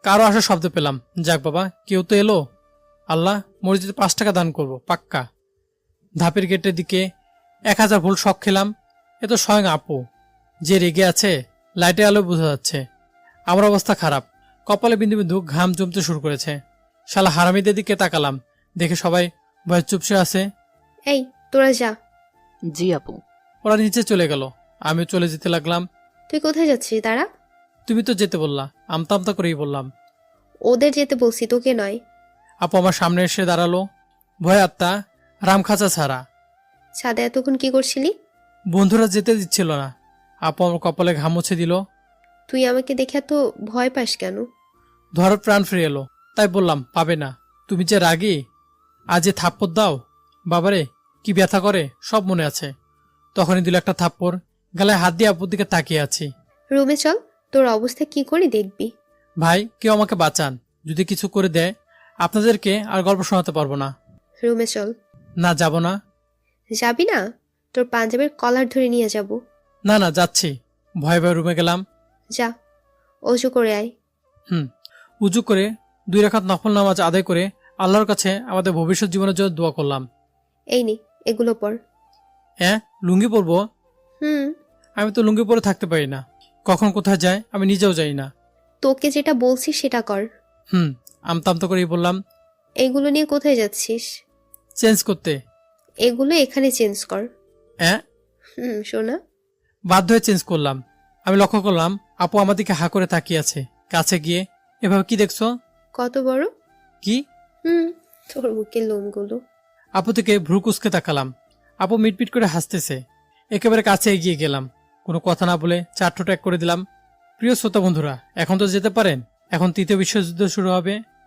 কারো আসার শব্দ পেলাম। যাক বাবা, কেউ তো এলো। আল্লাহ, মসজিদে 5 টাকা দান করব পাক্কা। ধাপের গেটের দিকে 1000 ভোল্ট শক খেলাম। এ তো স্বয়ং আপু, যে রেগে আছে লাইটের আলো বোঝা যাচ্ছে। আমার অবস্থা খারাপ। কপালে বিন্দু বিন্দু ঘাম জমতে শুরু করেছে। শালা হারামিদের দিকে তাকালাম, দেখে সবাই ভয় চুপসে আছে। এই তোরা যা। জি আপু। ওরা নিচে চলে গেল, আমিও চলে যেতে লাগলাম। তুই কোথায় যাচ্ছিস? দাঁড়া। তুমি তো যেতে বললা, আমতা আমতা করেই বললাম। ওদের যেতে বলছি, তোকে নয়। আপু আমার সামনে এসে দাঁড়ালো, ভয় আত্মা রামখাঁচা ছাড়া। ছাদে এতক্ষণ কি করছিলি? বন্ধুরা যেতে দিচ্ছিল না। আপু আমার কপালে ঘাম মুছে দিল। তুই আমাকে দেখে এত ভয় পাস কেন? ধর প্রাণ ফিরে এলো, তাই বললাম পাবে না। তুমি যে রাগী, আজ যে থাপ্পড় দাও বাবারে, কি ব্যথা করে সব মনে আছে। তখনই দিল একটা থাপ্পড়। গালায় হাত দিয়ে আপুর দিকে তাকিয়ে আছি। রুমে চল, তোর অবস্থা কি করে দেখবি। ভাই কেউ আমাকে বাঁচান, যদি কিছু করে দেয় আপনাদেরকে আর গল্প শোনাতে পারবো না। রুমে চল। না যাব না। যাবি না? তোর পাঞ্জাবের কলার ধরে নিয়ে যাব। না না যাচ্ছি। ভয়ে ভয়ে রুমে গেলাম। যা, অজু করে আয়। উজু করে 2 রাকাত নফল নামাজ আদায় করে আল্লাহর কাছে আমাদের ভবিষ্যৎ জীবনের জন্য দোয়া করলাম। এই নে, এগুলো পর। হ্যাঁ, লুঙ্গি পরবো? হুম। আমি তো লুঙ্গি পরে থাকতে পারি না। কখন কোথায় যায় আমি নিজেও জানি না। তোকে যেটা বলছি সেটা কর। আমতা আমতা করেই বললাম। এগুলো নিয়ে কোথায় যাচ্ছিস? চেঞ্জ করতে। এগুলো এখানে চেঞ্জ কর। হ্যাঁ, শোনা। বাধ্য হয়ে চেঞ্জ করলাম। আমি লক্ষ্য করলাম আপু আমার দিকে হা করে তাকিয়ে আছে। কাছে গিয়ে, এভাবে কি দেখছো? কত বড়? কি? তোর মুখের লোমগুলো। আপু থেকে ভ্রু কুচকে তাকালাম। আপু মিটমিট করে হাসতেছে। একেবারে কাছে এগিয়ে গেলাম। কোনো কথা না বলে 4 ঠোঁট এক করে দিলাম। প্রিয় শ্রোতা বন্ধুরা, এখন তো যেতে পারেন। এখন 3য় বিশ্বযুদ্ধ শুরু হবে।